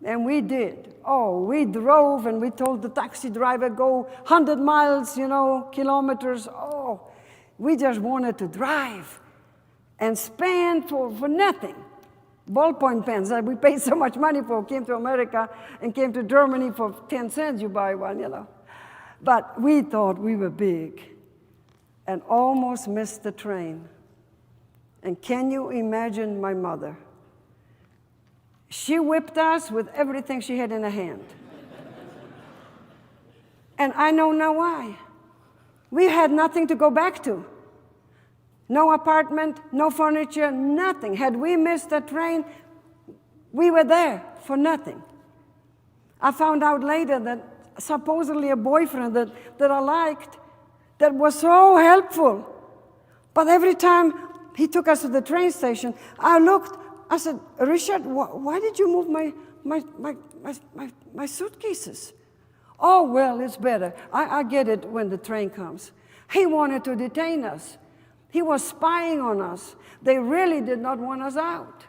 And we did. We drove and we told the taxi driver, go 100 miles, kilometers. We just wanted to drive and spend for nothing. Ballpoint pens that we paid so much money for, came to America and came to Germany for 10 cents you buy one, But we thought we were big and almost missed the train. And can you imagine my mother? She whipped us with everything she had in her hand. And I know now why. We had nothing to go back to. No apartment, no furniture, nothing. Had we missed the train, we were there for nothing. I found out later that supposedly a boyfriend that I liked, that was so helpful. But every time he took us to the train station, I said, Richard, why did you move my suitcases? Oh, well, it's better. I get it when the train comes. He wanted to detain us. He was spying on us. They really did not want us out.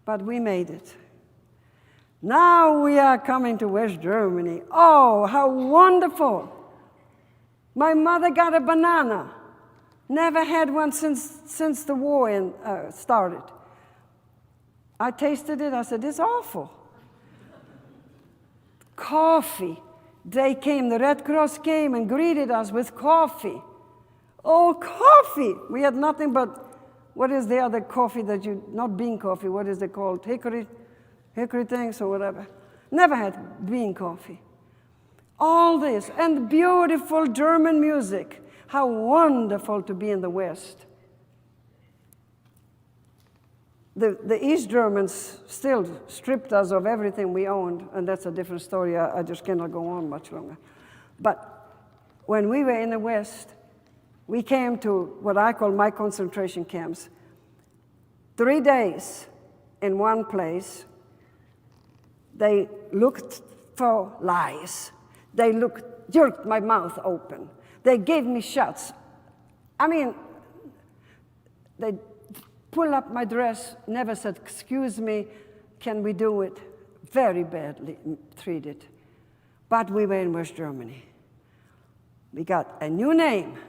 But we made it. Now we are coming to West Germany. Oh, how wonderful. My mother got a banana. Never had one since the war started. I tasted it. I said, it's awful. Coffee. The Red Cross came and greeted us with coffee. Oh, coffee! We had nothing but, what is the other coffee not bean coffee, what is it called? Hickory things or whatever. Never had bean coffee. All this, and beautiful German music. How wonderful to be in the West. The East Germans still stripped us of everything we owned, and that's a different story. I just cannot go on much longer. But when we were in the West, we came to what I call my concentration camps. 3 days in one place. They looked for lies. They jerked my mouth open. They gave me shots. They pulled up my dress, never said, excuse me, can we do it? Very badly treated. But we were in West Germany. We got a new name.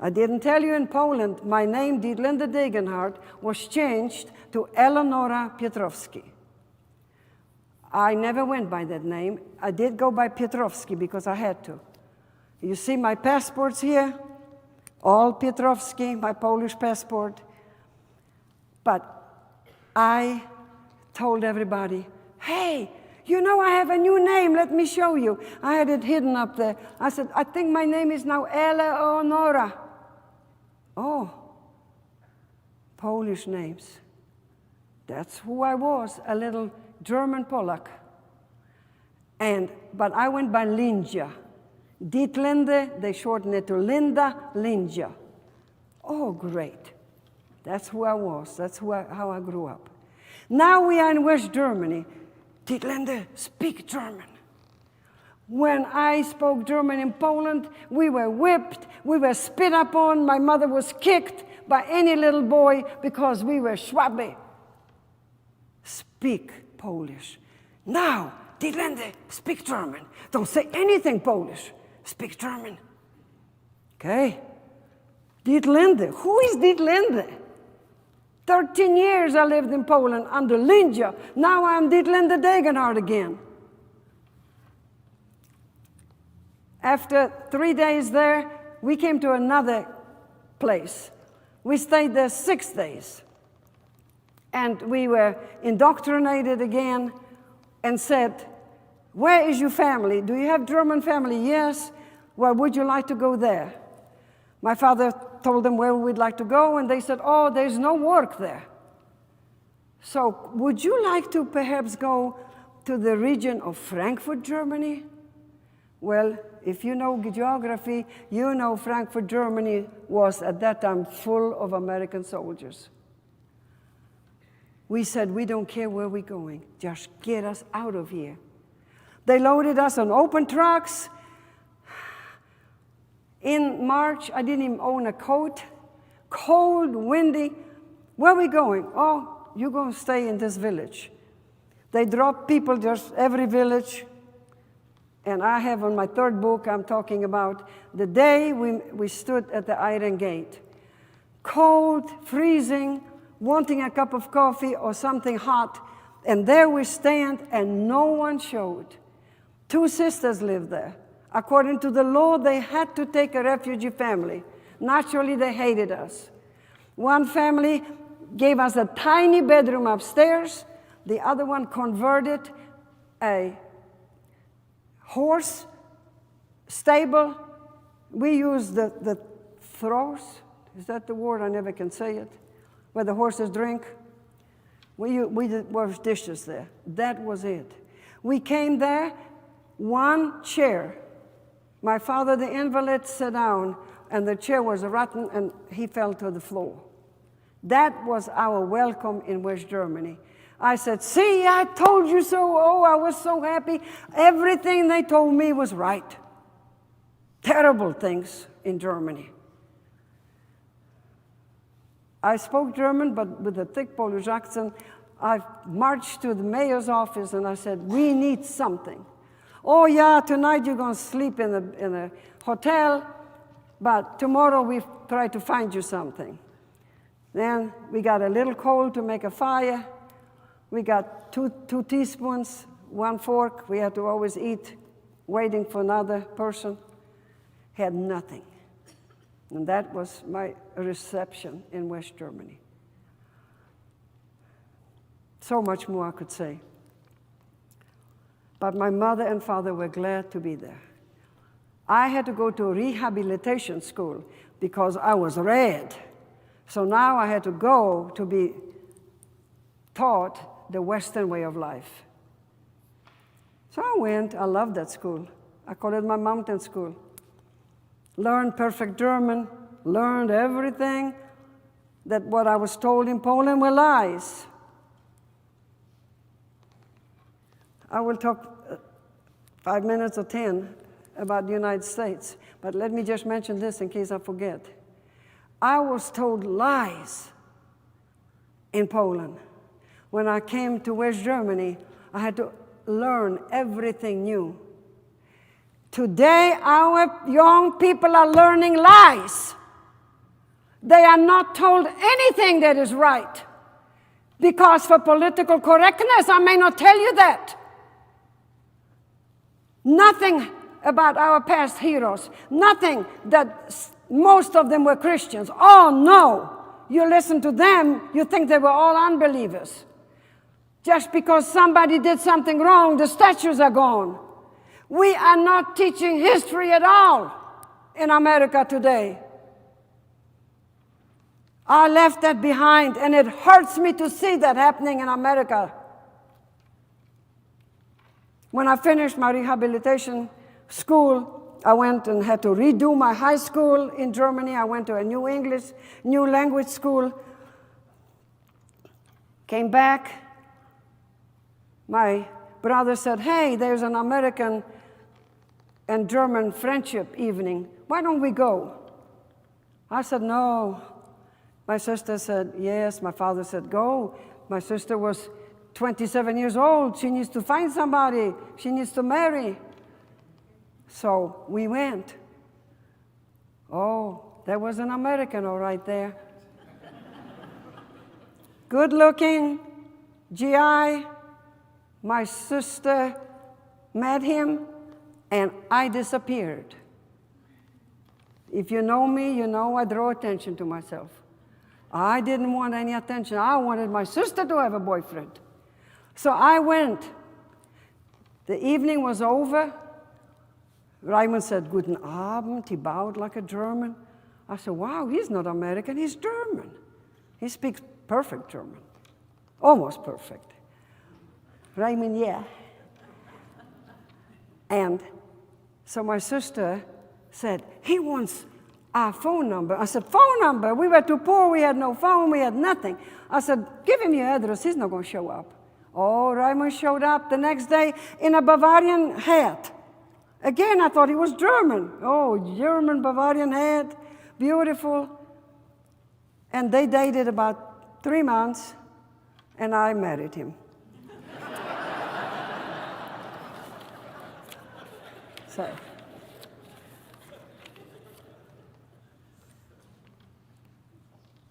I didn't tell you in Poland, my name, Dietlinde Degenhardt, was changed to Eleonora Piotrowski. I never went by that name. I did go by Piotrowski because I had to. You see my passports here? All Piotrowski, my Polish passport. But I told everybody, hey, I have a new name, let me show you. I had it hidden up there. I said, I think my name is now Eleonora. Oh, Polish names. That's who I was, a little German Polak. But I went by Linja. Dietlinde, they shortened it to Linda, Linja. Oh, great. That's who I was. That's how I grew up. Now we are in West Germany. Dietlinde, speak German. When I spoke German in Poland, we were whipped, we were spit upon, my mother was kicked by any little boy because we were Schwabe. Speak Polish. Now, Dietlinde, speak German. Don't say anything Polish. Speak German. Okay. Dietlinde. Who is Dietlinde? 13 years I lived in Poland under Linja. Now I'm Dietlinde Degenhardt again. After 3 days there, we came to another place. We stayed there 6 days. And we were indoctrinated again and said, where is your family? Do you have German family? Yes. Well, would you like to go there? My father told them where we'd like to go, and they said, oh, there's no work there. So would you like to perhaps go to the region of Frankfurt, Germany? Well, if you know geography, you know Frankfurt, Germany was at that time full of American soldiers. We said, we don't care where we're going. Just get us out of here. They loaded us on open trucks. In March, I didn't even own a coat. Cold, windy. Where are we going? Oh, you're going to stay in this village. They drop people just every village. And I have on my third book, I'm talking about the day we stood at the Iron Gate. Cold, freezing, wanting a cup of coffee or something hot. And there we stand, and no one showed. 2 sisters lived there. According to the law, they had to take a refugee family. Naturally, they hated us. One family gave us a tiny bedroom upstairs. The other one converted a horse stable. We used the throws. Is that the word? I never can say it. Where the horses drink. We did wash dishes there. That was it. We came there, 1 chair. My father, the invalid, sat down, and the chair was rotten, and he fell to the floor. That was our welcome in West Germany. I said, see, I told you so. Oh, I was so happy. Everything they told me was right. Terrible things in Germany. I spoke German, but with a thick Polish accent. I marched to the mayor's office, and I said, we need something. Oh, yeah, tonight you're going to sleep in a hotel, but tomorrow we try to find you something. Then we got a little coal to make a fire. We got two teaspoons, 1 fork. We had to always eat, waiting for another person. Had nothing. And that was my reception in West Germany. So much more I could say. But my mother and father were glad to be there. I had to go to a rehabilitation school because I was red. So now I had to go to be taught the Western way of life. So I went. I loved that school. I call it my mountain school. Learned perfect German, learned everything that what I was told in Poland were lies. I will talk 5 minutes or 10 about the United States, but let me just mention this in case I forget. I was told lies in Poland. When I came to West Germany, I had to learn everything new. Today, our young people are learning lies. They are not told anything that is right. Because for political correctness, I may not tell you that. Nothing about our past heroes. Nothing that most of them were Christians. Oh, no. You listen to them, you think they were all unbelievers. Just because somebody did something wrong, the statues are gone. We are not teaching history at all in America today. I left that behind, and it hurts me to see that happening in America. When I finished my rehabilitation school, I went and had to redo my high school in Germany. I went to a new language school. Came back. My brother said, hey, there's an American and German friendship evening. Why don't we go? I said, no. My sister said, yes. My father said, go. My sister was 27 years old. She needs to find somebody. She needs to marry. So we went. Oh, there was an American all right there. Good looking, GI. My sister met him, and I disappeared. If you know me, you know I draw attention to myself. I didn't want any attention. I wanted my sister to have a boyfriend. So I went. The evening was over. Raymond said, Guten Abend. He bowed like a German. I said, wow, he's not American, he's German. He speaks perfect German, almost perfect. Raymond, yeah. And so my sister said, he wants our phone number. I said, phone number? We were too poor, we had no phone, we had nothing. I said, give him your address, he's not going to show up. Oh, Raymond showed up the next day in a Bavarian hat. Again, I thought he was German. Oh, German Bavarian hat, beautiful. And they dated about 3 months, and I married him. So,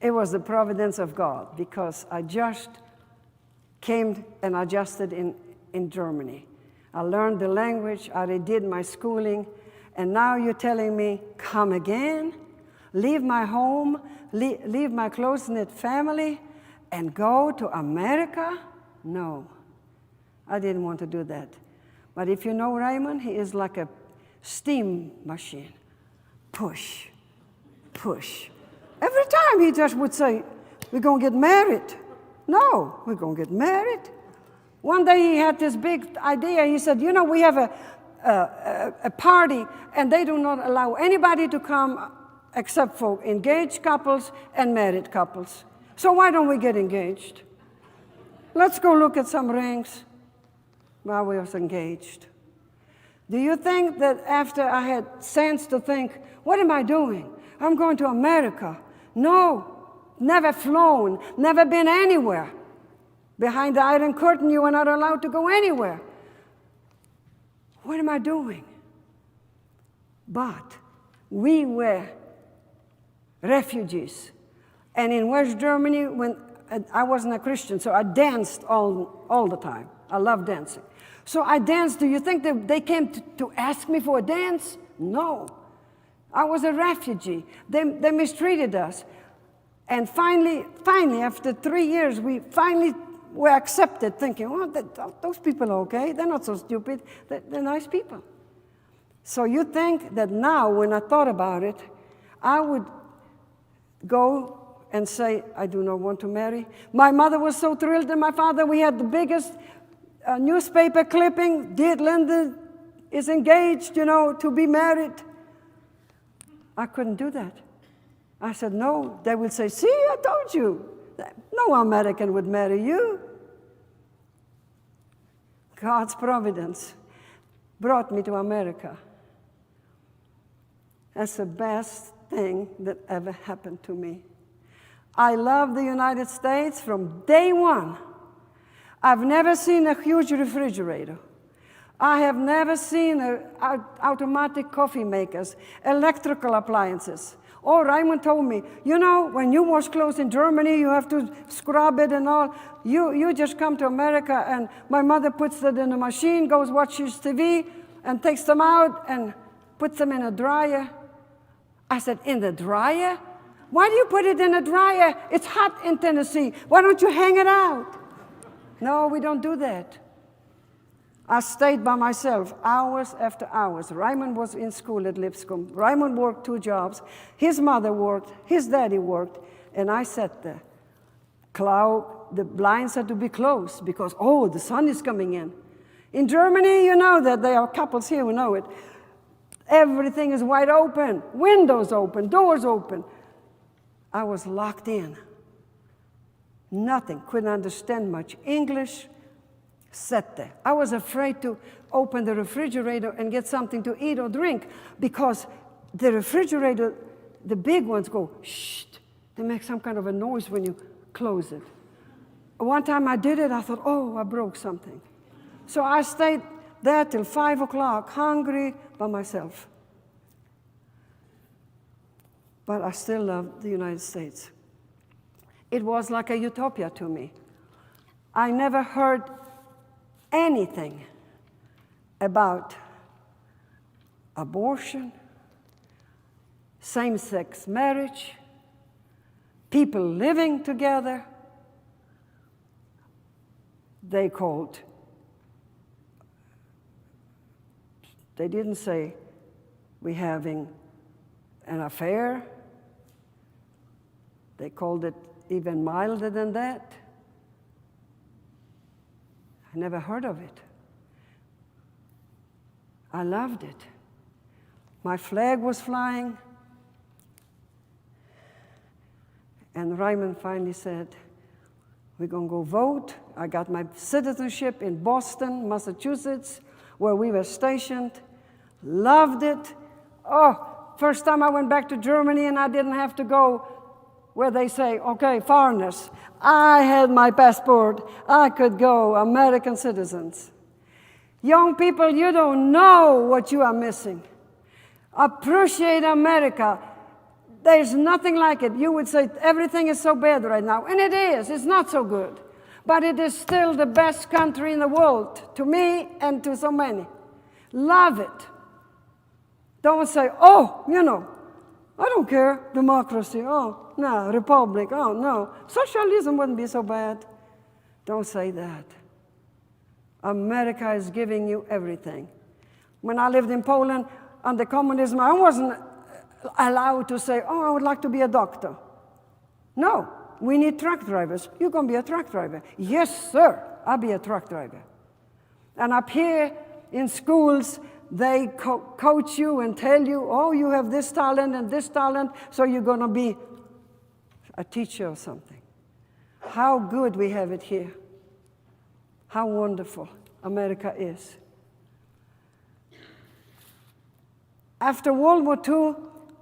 it was the providence of God, because I just came and adjusted in Germany. I learned the language, I redid my schooling, and now you're telling me, come again, leave my home, leave my close-knit family, and go to America? No, I didn't want to do that. But if you know Raymond, he is like a steam machine. Push, push. Every time he just would say, we're going to get married. No, we're going to get married. One day he had this big idea. He said, you know, we have a party, and they do not allow anybody to come except for engaged couples and married couples. So why don't we get engaged? Let's go look at some rings. Well, we was engaged. Do you think that after I had sense to think, what am I doing? I'm going to America. No, never flown, never been anywhere. Behind the Iron Curtain, you were not allowed to go anywhere. What am I doing? But we were refugees. And in West Germany, when I wasn't a Christian, so I danced all the time. I love dancing. So I danced. Do you think that they came to ask me for a dance? No. I was a refugee. They mistreated us. And finally, after 3 years, we finally were accepted, thinking, well, those people are okay. They're not so stupid. They're nice people. So you think that now, when I thought about it, I would go and say, I do not want to marry. My mother was so thrilled, and my father, we had the biggest newspaper clipping. Dietlinde is engaged, to be married. I couldn't do that. I said, no. They would say, see, I told you. No American would marry you. God's providence brought me to America. That's the best thing that ever happened to me. I love the United States from day one. I've never seen a huge refrigerator. I have never seen automatic coffee makers, electrical appliances. Oh, Raymond told me, when you wash clothes in Germany, you have to scrub it and all. You just come to America, and my mother puts it in a machine, goes watches TV, and takes them out and puts them in a dryer. I said, in the dryer? Why do you put it in a dryer? It's hot in Tennessee. Why don't you hang it out? No, we don't do that. I stayed by myself hours after hours. Raymond was in school at Lipscomb. Raymond worked 2 jobs. His mother worked. His daddy worked. And I sat there. The blinds had to be closed because, the sun is coming in. In Germany, you know that there are couples here who know it. Everything is wide open. Windows open. Doors open. I was locked in. Nothing. Couldn't understand much English. Sat there. I was afraid to open the refrigerator and get something to eat or drink because the refrigerator, the big ones go, shh. They make some kind of a noise when you close it. one time I did it, I thought, oh, I broke something. So I stayed there till 5 o'clock, hungry by myself. But I still loved the United States. It was like a utopia to me. I never heard anything about abortion, same-sex marriage, people living together. They didn't say we're having an affair. They called it even milder than that. I never heard of it. I loved it. My flag was flying. And Raymond finally said, we're going to go vote. I got my citizenship in Boston, Massachusetts, where we were stationed. Loved it. Oh, first time I went back to Germany and I didn't have to go where they say, okay, foreigners. I had my passport. I could go, American citizens. Young people, you don't know what you are missing. Appreciate America. There's nothing like it. You would say everything is so bad right now, and it is. It's not so good. But it is still the best country in the world, to me and to so many. Love it. Don't say, oh, I don't care, democracy, oh, no, republic, oh, no. Socialism wouldn't be so bad. Don't say that. America is giving you everything. When I lived in Poland under communism, I wasn't allowed to say, oh, I would like to be a doctor. No, we need truck drivers. You're going to be a truck driver. Yes, sir, I'll be a truck driver. And up here in schools, they coach you and tell you, oh, you have this talent and this talent, so you're going to be a teacher or something. How good we have it here. How wonderful America is. After World War II,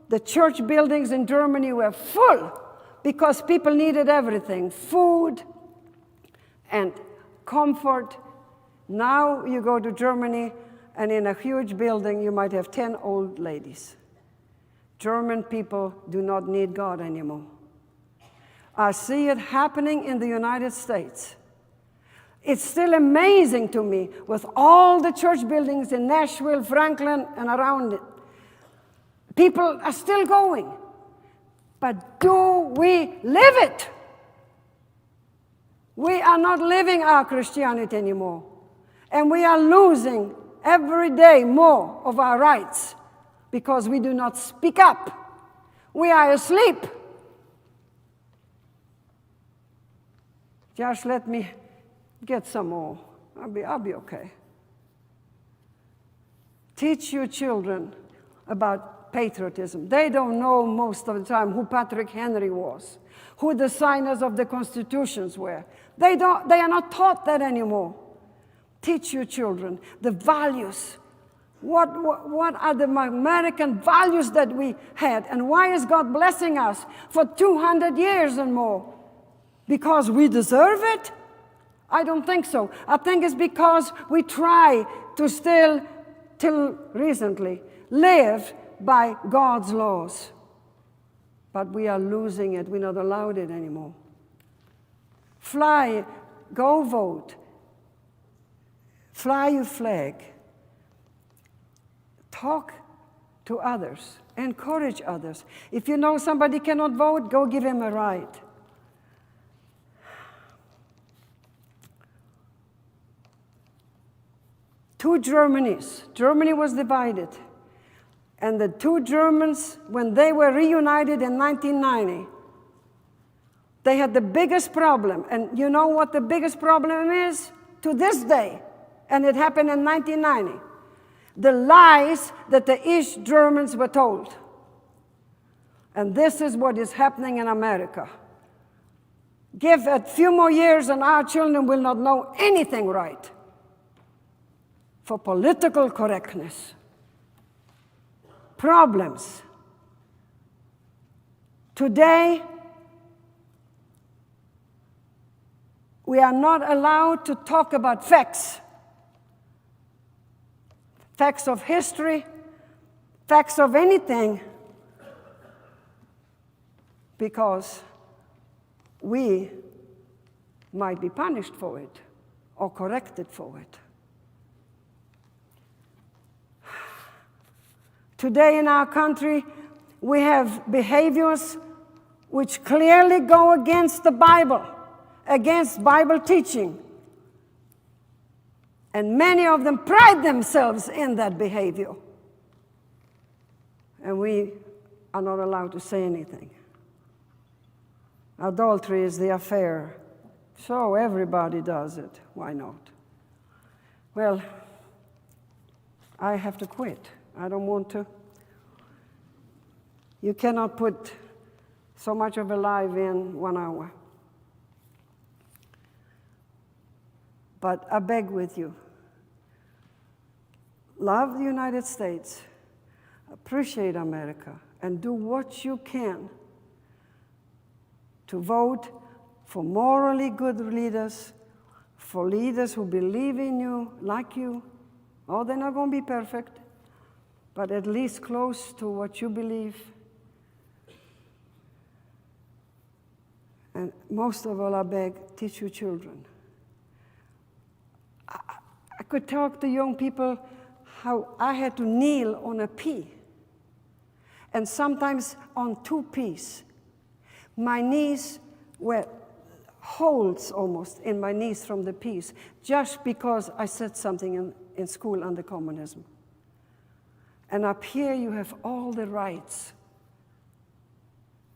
the church buildings in Germany were full because people needed everything, food and comfort. Now you go to Germany, and in a huge building, you might have 10 old ladies. German people do not need God anymore. I see it happening in the United States. It's still amazing to me with all the church buildings in Nashville, Franklin, and around it. People are still going. But do we live it? We are not living our Christianity anymore. And we are losing every day more of our rights because we do not speak up. We are asleep. Just let me get some more. I'll be okay. Teach your children about patriotism. They don't know most of the time who Patrick Henry was, who the signers of the constitutions were. They are not taught that anymore. Teach your children the values. What are the American values that we had? And why is God blessing us for 200 years and more? Because we deserve it? I don't think so. I think it's because we try to still, till recently, live by God's laws. But we are losing it. We're not allowed it anymore. Fly, go vote. Fly your flag. Talk to others. Encourage others. If you know somebody cannot vote, go give him a ride. Two Germanys. Germany was divided. And the two Germans, when they were reunited in 1990, they had the biggest problem. And you know what the biggest problem is? To this day. And it happened in 1990. The lies that the East Germans were told. And this is what is happening in America. Give a few more years and our children will not know anything right. For political correctness. Problems. Today, we are not allowed to talk about facts. Facts of history, facts of anything, because we might be punished for it or corrected for it. Today in our country, we have behaviors which clearly go against the Bible, against Bible teaching. And many of them pride themselves in that behavior. And we are not allowed to say anything. Adultery is the affair. So everybody does it. Why not? Well, I have to quit. I don't want to. You cannot put so much of a life in 1 hour. But I beg with you, love the United States, appreciate America, and do what you can to vote for morally good leaders, for leaders who believe in you, like you. Oh, they're not going to be perfect, but at least close to what you believe. And most of all, I beg, teach your children. I could talk to young people how I had to kneel on a pea, and sometimes on 2 peas. My knees were holes almost in my knees from the peas, just because I said something in school under communism. And up here you have all the rights.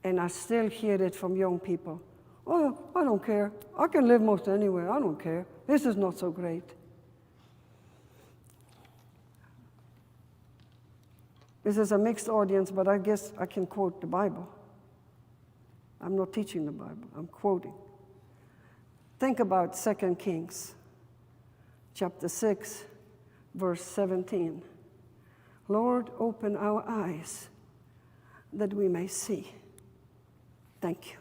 And I still hear it from young people. Oh, I don't care. I can live most anywhere. I don't care. This is not so great. This is a mixed audience, but I guess I can quote the Bible. I'm not teaching the Bible. I'm quoting. Think about 2 Kings, chapter 6, verse 17. Lord, open our eyes that we may see. Thank you.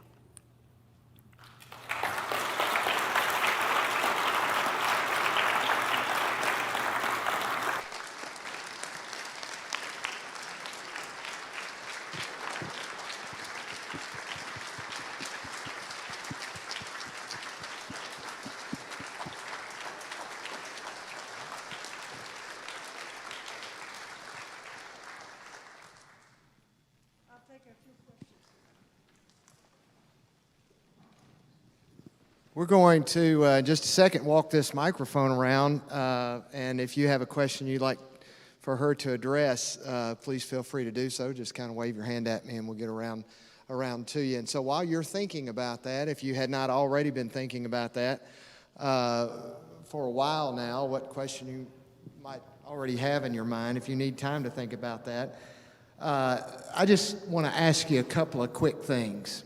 We're going to, just a second, walk this microphone around, and if you have a question you'd like for her to address, please feel free to do so. Just kind of wave your hand at me and we'll get around to you. And so while you're thinking about that, if you had not already been thinking about that for a while now, what question you might already have in your mind, if you need time to think about that, I just want to ask you a couple of quick things.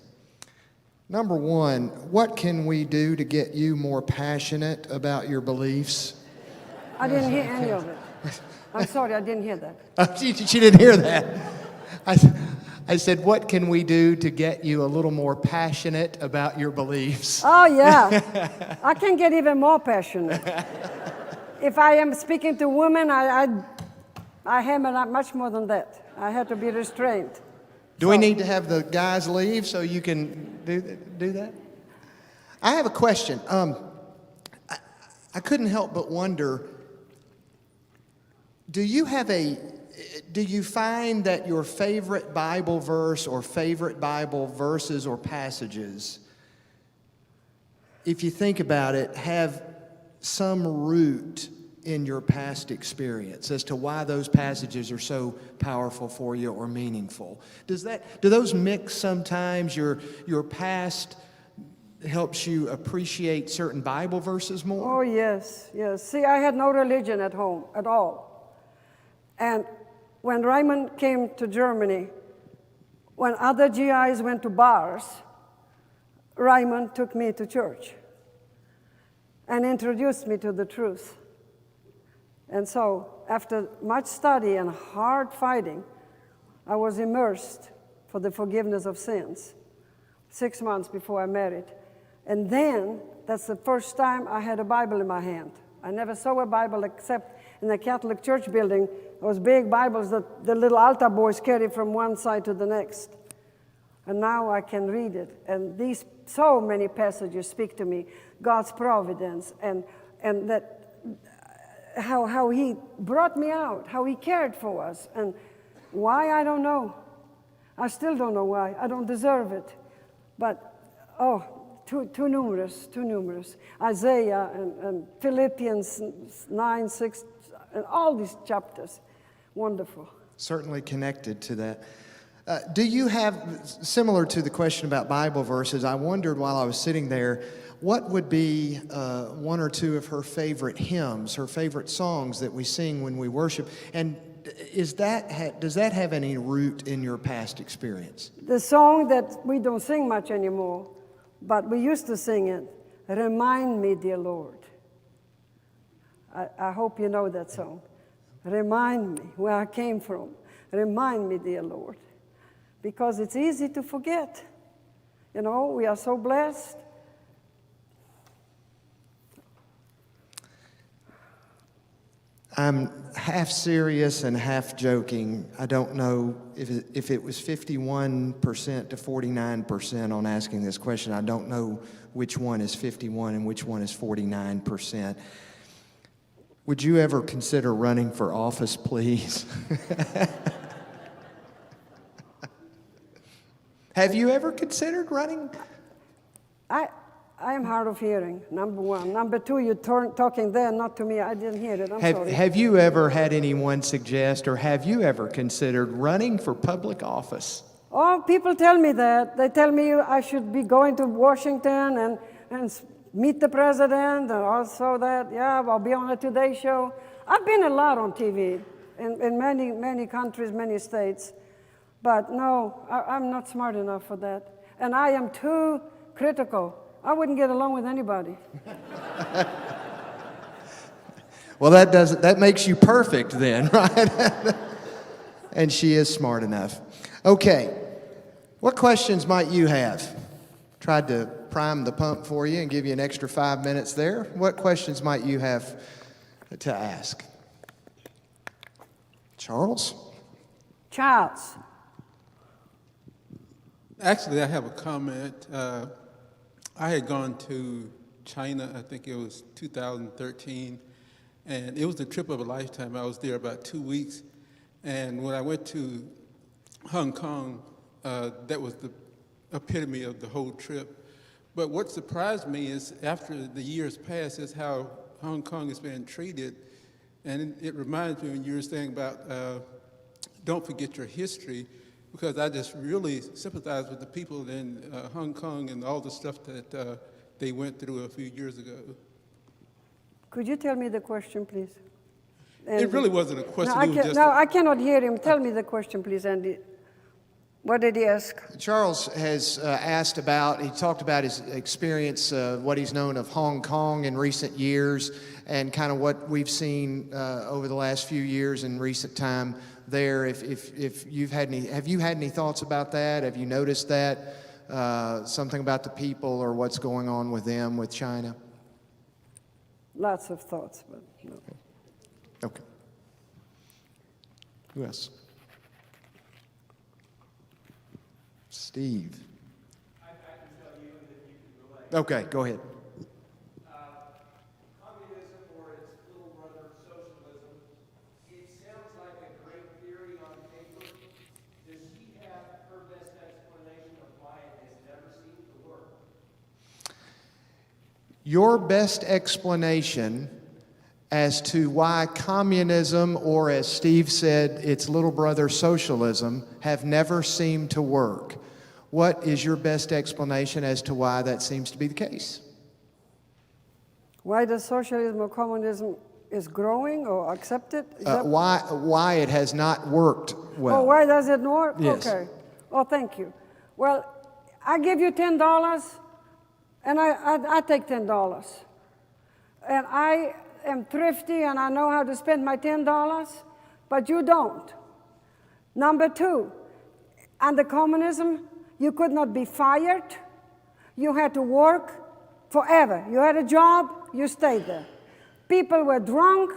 Number one, what can we do to get you more passionate about your beliefs? I didn't hear any of it. I'm sorry, I didn't hear that. She didn't hear that. I said, what can we do to get you a little more passionate about your beliefs? Oh, yeah. I can get even more passionate. If I am speaking to women, I hammer not much more than that. I have to be restrained. Do we need to have the guys leave so you can do that? I have a question. I couldn't help but wonder, do you find that your favorite Bible verse or favorite Bible verses or passages, if you think about it, have some root in your past experience as to why those passages are so powerful for you or meaningful? Do those mix sometimes? Your past helps you appreciate certain Bible verses more? Oh, yes, yes. See, I had no religion at home at all. And when Raymond came to Germany, when other GIs went to bars, Raymond took me to church and introduced me to the truth. And so, after much study and hard fighting, I was immersed for the forgiveness of sins 6 months before I married. And then, that's the first time I had a Bible in my hand. I never saw a Bible except in the Catholic church building. Those big Bibles that the little altar boys carry from one side to the next. And now I can read it. And these so many passages speak to me. God's providence and that how he brought me out, how he cared for us. And why, I don't know. I still don't know why. I don't deserve it. But, too numerous. Isaiah and Philippians 9, 6, and all these chapters. Wonderful. Certainly connected to that. Do you have, similar to the question about Bible verses, I wondered while I was sitting there, what would be one or two of her favorite hymns, her favorite songs that we sing when we worship? And does that have any root in your past experience? The song that we don't sing much anymore, but we used to sing it, Remind Me, Dear Lord. I hope you know that song. Remind me where I came from. Remind me, dear Lord. Because it's easy to forget. You know, we are so blessed. I'm half serious and half joking. I don't know if it was 51% to 49% on asking this question. I don't know which one is 51 and which one is 49%. Would you ever consider running for office, please? Have you ever considered running? I am hard of hearing, number one. Number two, you're talking there, not to me. I didn't hear it. I'm sorry. Have you ever had anyone suggest, or have you ever considered running for public office? Oh, people tell me that. They tell me I should be going to Washington and meet the president, and also that, I'll be on a Today Show. I've been a lot on TV in many countries, many states. But no, I'm not smart enough for that. And I am too critical. I wouldn't get along with anybody. Well, that makes you perfect then, right? And she is smart enough. Okay, what questions might you have? Tried to prime the pump for you and give you an extra 5 minutes there. What questions might you have to ask? Charles? Charles. Actually, I have a comment. I had gone to China, I think it was 2013, and it was the trip of a lifetime. I was there about 2 weeks, and when I went to Hong Kong, that was the epitome of the whole trip. But what surprised me is after the years passed is how Hong Kong is being treated, and it reminds me when you were saying about don't forget your history, because I just really sympathize with the people in Hong Kong and all the stuff that they went through a few years ago. Could you tell me the question, please? Andy? It really wasn't a question. I cannot hear him. Tell me the question, please, Andy. What did he ask? Charles has he talked about his experience, what he's known of Hong Kong in recent years, and kind of what we've seen over the last few years in recent time there. If you've had any thoughts about that? Have you noticed that? Something about the people or what's going on with them, with China? Lots of thoughts, but no. Okay. Who else? Steve. I can tell you that you can relate. Okay, go ahead. Communism or its little brother, socialism, it sounds like a great theory on paper. Does he have her best explanation of why it has never seemed to work? Your best explanation as to why communism, or as Steve said, its little brother socialism, have never seemed to work. What is your best explanation as to why that seems to be the case? Why the socialism or communism is growing or accepted? Why it has not worked well. Oh, why does it not work? Yes. Okay. Oh, thank you. Well, I give you $10, and I take $10. And I am thrifty, and I know how to spend my $10, but you don't. Number two, under communism, you could not be fired. You had to work forever. You had a job, you stayed there. People were drunk,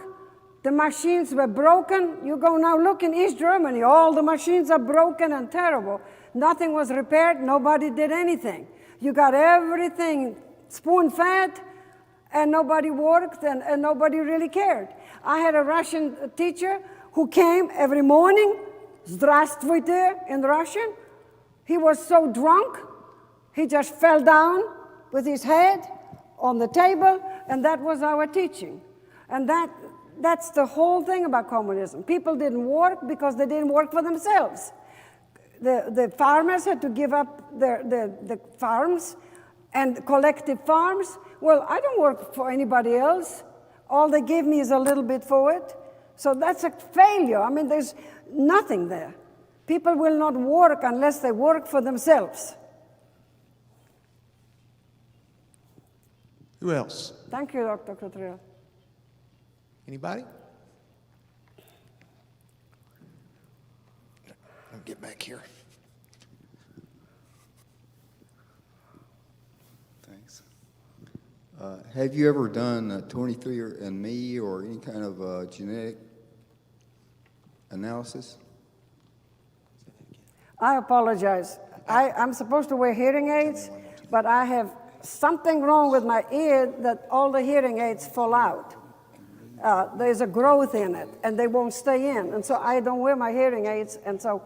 the machines were broken. You go now look in East Germany, all the machines are broken and terrible. Nothing was repaired, nobody did anything. You got everything spoon-fed, and nobody worked, and nobody really cared. I had a Russian teacher who came every morning, Здравствуйте in Russian. He was so drunk, he just fell down with his head on the table, and that was our teaching. And that's the whole thing about communism. People didn't work because they didn't work for themselves. The farmers had to give up the farms and collective farms. Well, I don't work for anybody else. All they give me is a little bit for it. So that's a failure. I mean, there's nothing there. People will not work unless they work for themselves. Who else? Thank you, Dr. Cottrell. Anybody? I'll get back here. Thanks. Have you ever done 23andMe or any kind of genetic analysis? I apologize. I'm supposed to wear hearing aids, but I have something wrong with my ear that all the hearing aids fall out. There's a growth in it, and they won't stay in. And so I don't wear my hearing aids, and so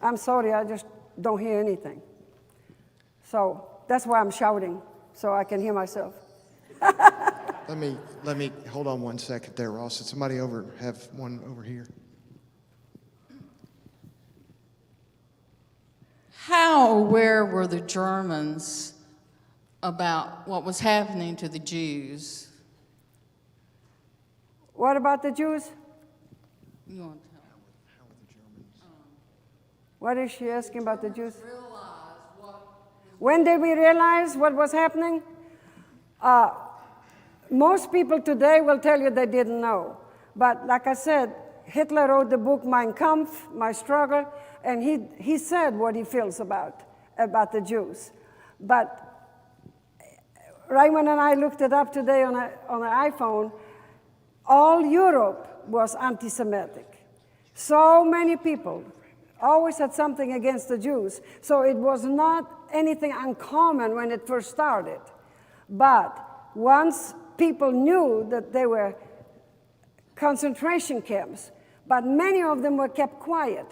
I'm sorry, I just don't hear anything. So that's why I'm shouting, so I can hear myself. Let me hold on one second there, Ross. Did somebody have one over here? How aware were the Germans about what was happening to the Jews? What about the Jews? You want to What is she asking about the Jews? When did we realize what was happening? Most people today will tell you they didn't know. But like I said, Hitler wrote the book Mein Kampf, My Struggle, and he said what he feels about the Jews. But Raymond and I looked it up today on an iPhone. All Europe was anti-Semitic. So many people always had something against the Jews. So it was not anything uncommon when it first started. But once people knew that they were concentration camps, but many of them were kept quiet.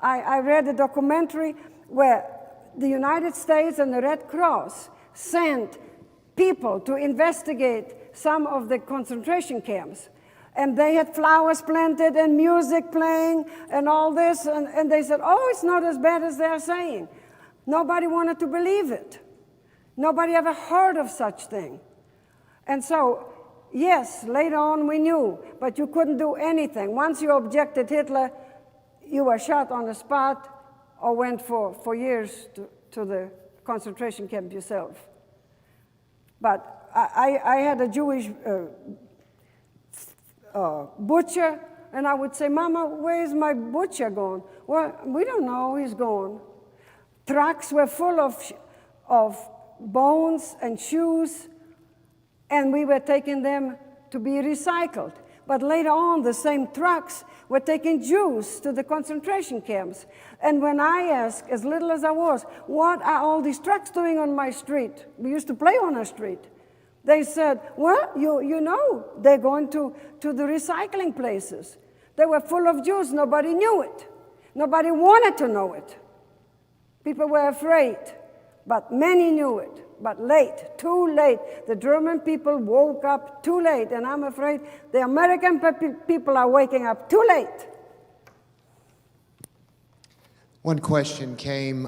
I read a documentary where the United States and the Red Cross sent people to investigate some of the concentration camps. And they had flowers planted and music playing and all this. And they said, oh, it's not as bad as they're saying. Nobody wanted to believe it. Nobody ever heard of such thing. And so, yes, later on we knew, but you couldn't do anything. Once you objected Hitler, you were shot on the spot or went for years to the concentration camp yourself. But I had a Jewish butcher, and I would say, Mama, where is my butcher gone? Well, we don't know, he's gone. Trucks were full of bones and shoes, and we were taking them to be recycled. But later on, the same trucks were taking Jews to the concentration camps. And when I asked, as little as I was, what are all these trucks doing on my street? We used to play on our street. They said, well, you know, they're going to the recycling places. They were full of Jews. Nobody knew it. Nobody wanted to know it. People were afraid, but many knew it. But late, too late. The German people woke up too late, and I'm afraid the American people are waking up too late. One question came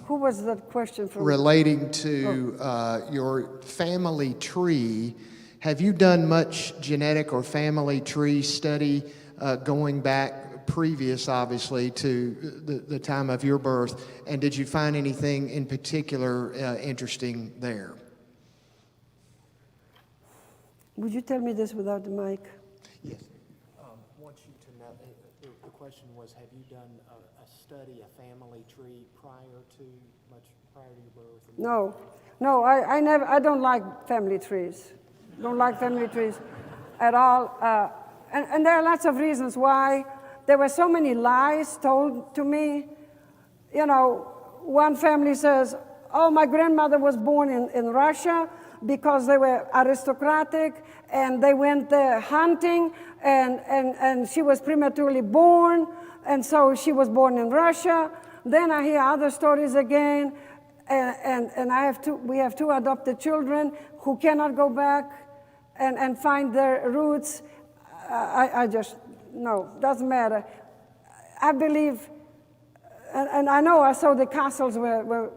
Who was that question from? relating to your family tree. Have you done much genetic or family tree study going back previous, obviously, to the time of your birth? And did you find anything in particular interesting there? Would you tell me this without the mic? Yes. Want you to know, the question was, have you done a study study a family tree much prior to your birth? No, I don't like family trees. Don't like family trees at all. And there are lots of reasons why. There were so many lies told to me. You know, one family says, oh, my grandmother was born in Russia because they were aristocratic and they went there hunting and she was prematurely born and so she was born in Russia. Then I hear other stories again and we have two adopted children who cannot go back and find their roots. I just, no, doesn't matter. I believe, and I know I saw the castles where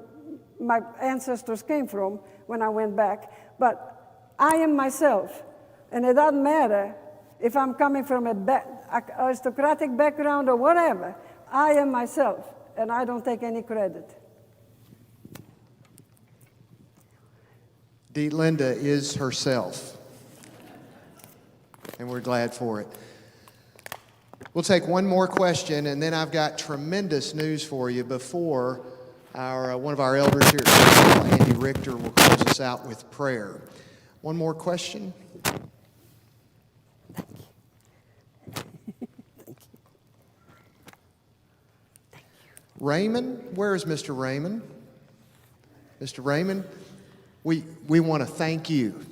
my ancestors came from when I went back, but I am myself, and it doesn't matter if I'm coming from an aristocratic background or whatever. I am myself, and I don't take any credit. Dietlinde is herself, and we're glad for it. We'll take one more question, and then I've got tremendous news for you before one of our elders here at Church, Andy Richter, will close us out with prayer. One more question? Raymond, where is Mr. Raymond? Mr. Raymond, we want to thank you.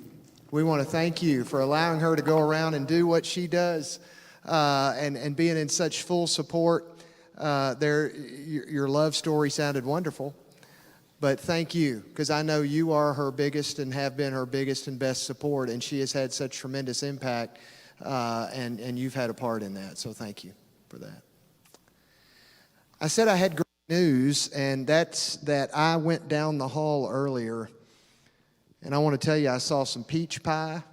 We want to thank you for allowing her to go around and do what she does and being in such full support. Your love story sounded wonderful, but thank you, because I know you are her biggest and have been her biggest and best support, and she has had such tremendous impact, and you've had a part in that, so thank you for that. I said I had great news, and that's that I went down the hall earlier, and I want to tell you I saw some peach pie,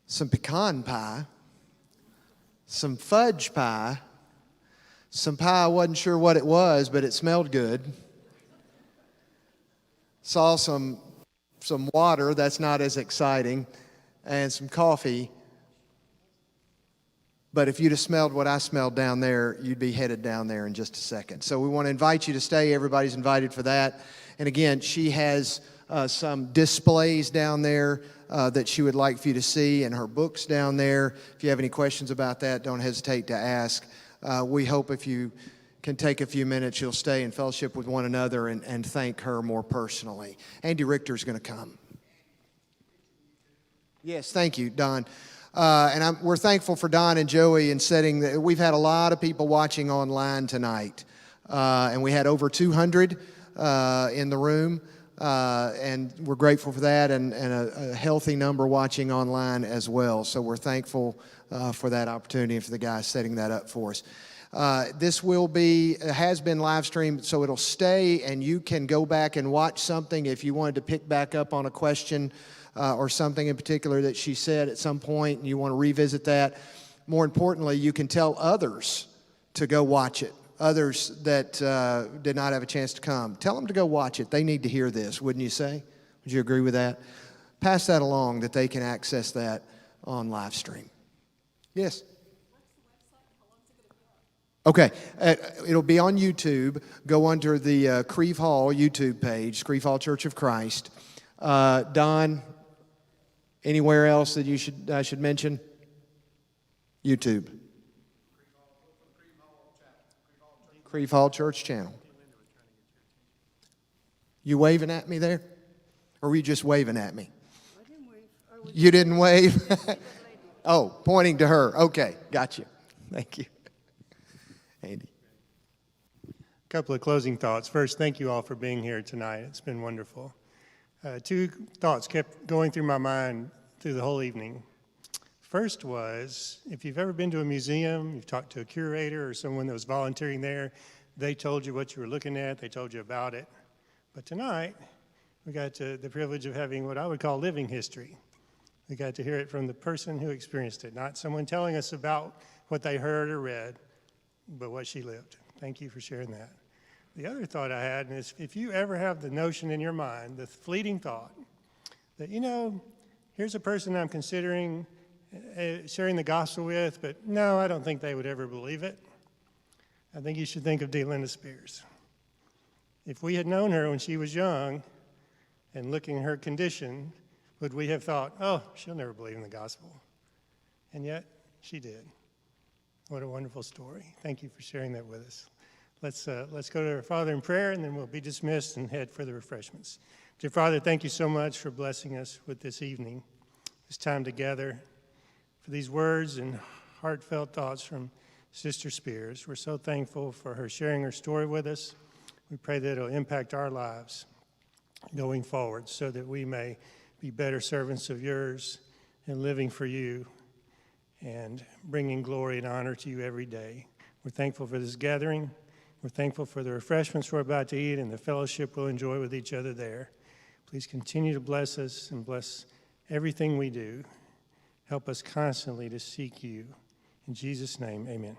some pecan pie, some fudge pie, some pie I wasn't sure what it was, but it smelled good. Saw some water, that's not as exciting, and some coffee. But if you'd have smelled what I smelled down there, you'd be headed down there in just a second. So we want to invite you to stay. Everybody's invited for that. And again, she has some displays down there that she would like for you to see, and her books down there. If you have any questions about that, don't hesitate to ask. We hope if you can take a few minutes, you'll stay in fellowship with one another and thank her more personally. Andy Richter is going to come. Yes, thank you, Don. We're thankful for Don and Joey in setting. We've had a lot of people watching online tonight, and we had over 200 in the room. And we're grateful for that, and a healthy number watching online as well. So we're thankful for that opportunity and for the guys setting that up for us. This has been live streamed, so it'll stay, and you can go back and watch something if you wanted to pick back up on a question or something in particular that she said at some point, and you want to revisit that. More importantly, you can tell others to go watch it. Others that did not have a chance to come. Tell them to go watch it. They need to hear this, wouldn't you say? Would you agree with that? Pass that along that they can access that on live stream. Yes? Okay, it'll be on YouTube. Go under the Creve Hall YouTube page, Creve Hall Church of Christ. Don, anywhere else that I should mention? YouTube. Creve Hall Church channel. You waving at me there? Or were you just waving at me? I didn't wave. You didn't wave? Oh, pointing to her. Okay, got you. Thank you. Andy. A couple of closing thoughts. First, thank you all for being here tonight. It's been wonderful. Two thoughts kept going through my mind through the whole evening. First was, if you've ever been to a museum, you've talked to a curator or someone that was volunteering there, they told you what you were looking at, they told you about it. But tonight, we got the privilege of having what I would call living history. We got to hear it from the person who experienced it, not someone telling us about what they heard or read, but what she lived. Thank you for sharing that. The other thought I had is, if you ever have the notion in your mind, the fleeting thought, that, here's a person I'm considering sharing the gospel with, but no, I don't think they would ever believe it. I think you should think of Dietlinde Spears. If we had known her when she was young and looking at her condition, would we have thought, oh, she'll never believe in the gospel? And yet, she did. What a wonderful story. Thank you for sharing that with us. Let's go to our Father in prayer, and then we'll be dismissed and head for the refreshments. Dear Father, thank you so much for blessing us with this evening, this time together, for these words and heartfelt thoughts from Sister Spears. We're so thankful for her sharing her story with us. We pray that it'll impact our lives going forward so that we may be better servants of yours and living for you and bringing glory and honor to you every day. We're thankful for this gathering. We're thankful for the refreshments we're about to eat and the fellowship we'll enjoy with each other there. Please continue to bless us and bless everything we do. Help us constantly to seek you. In Jesus' name, amen.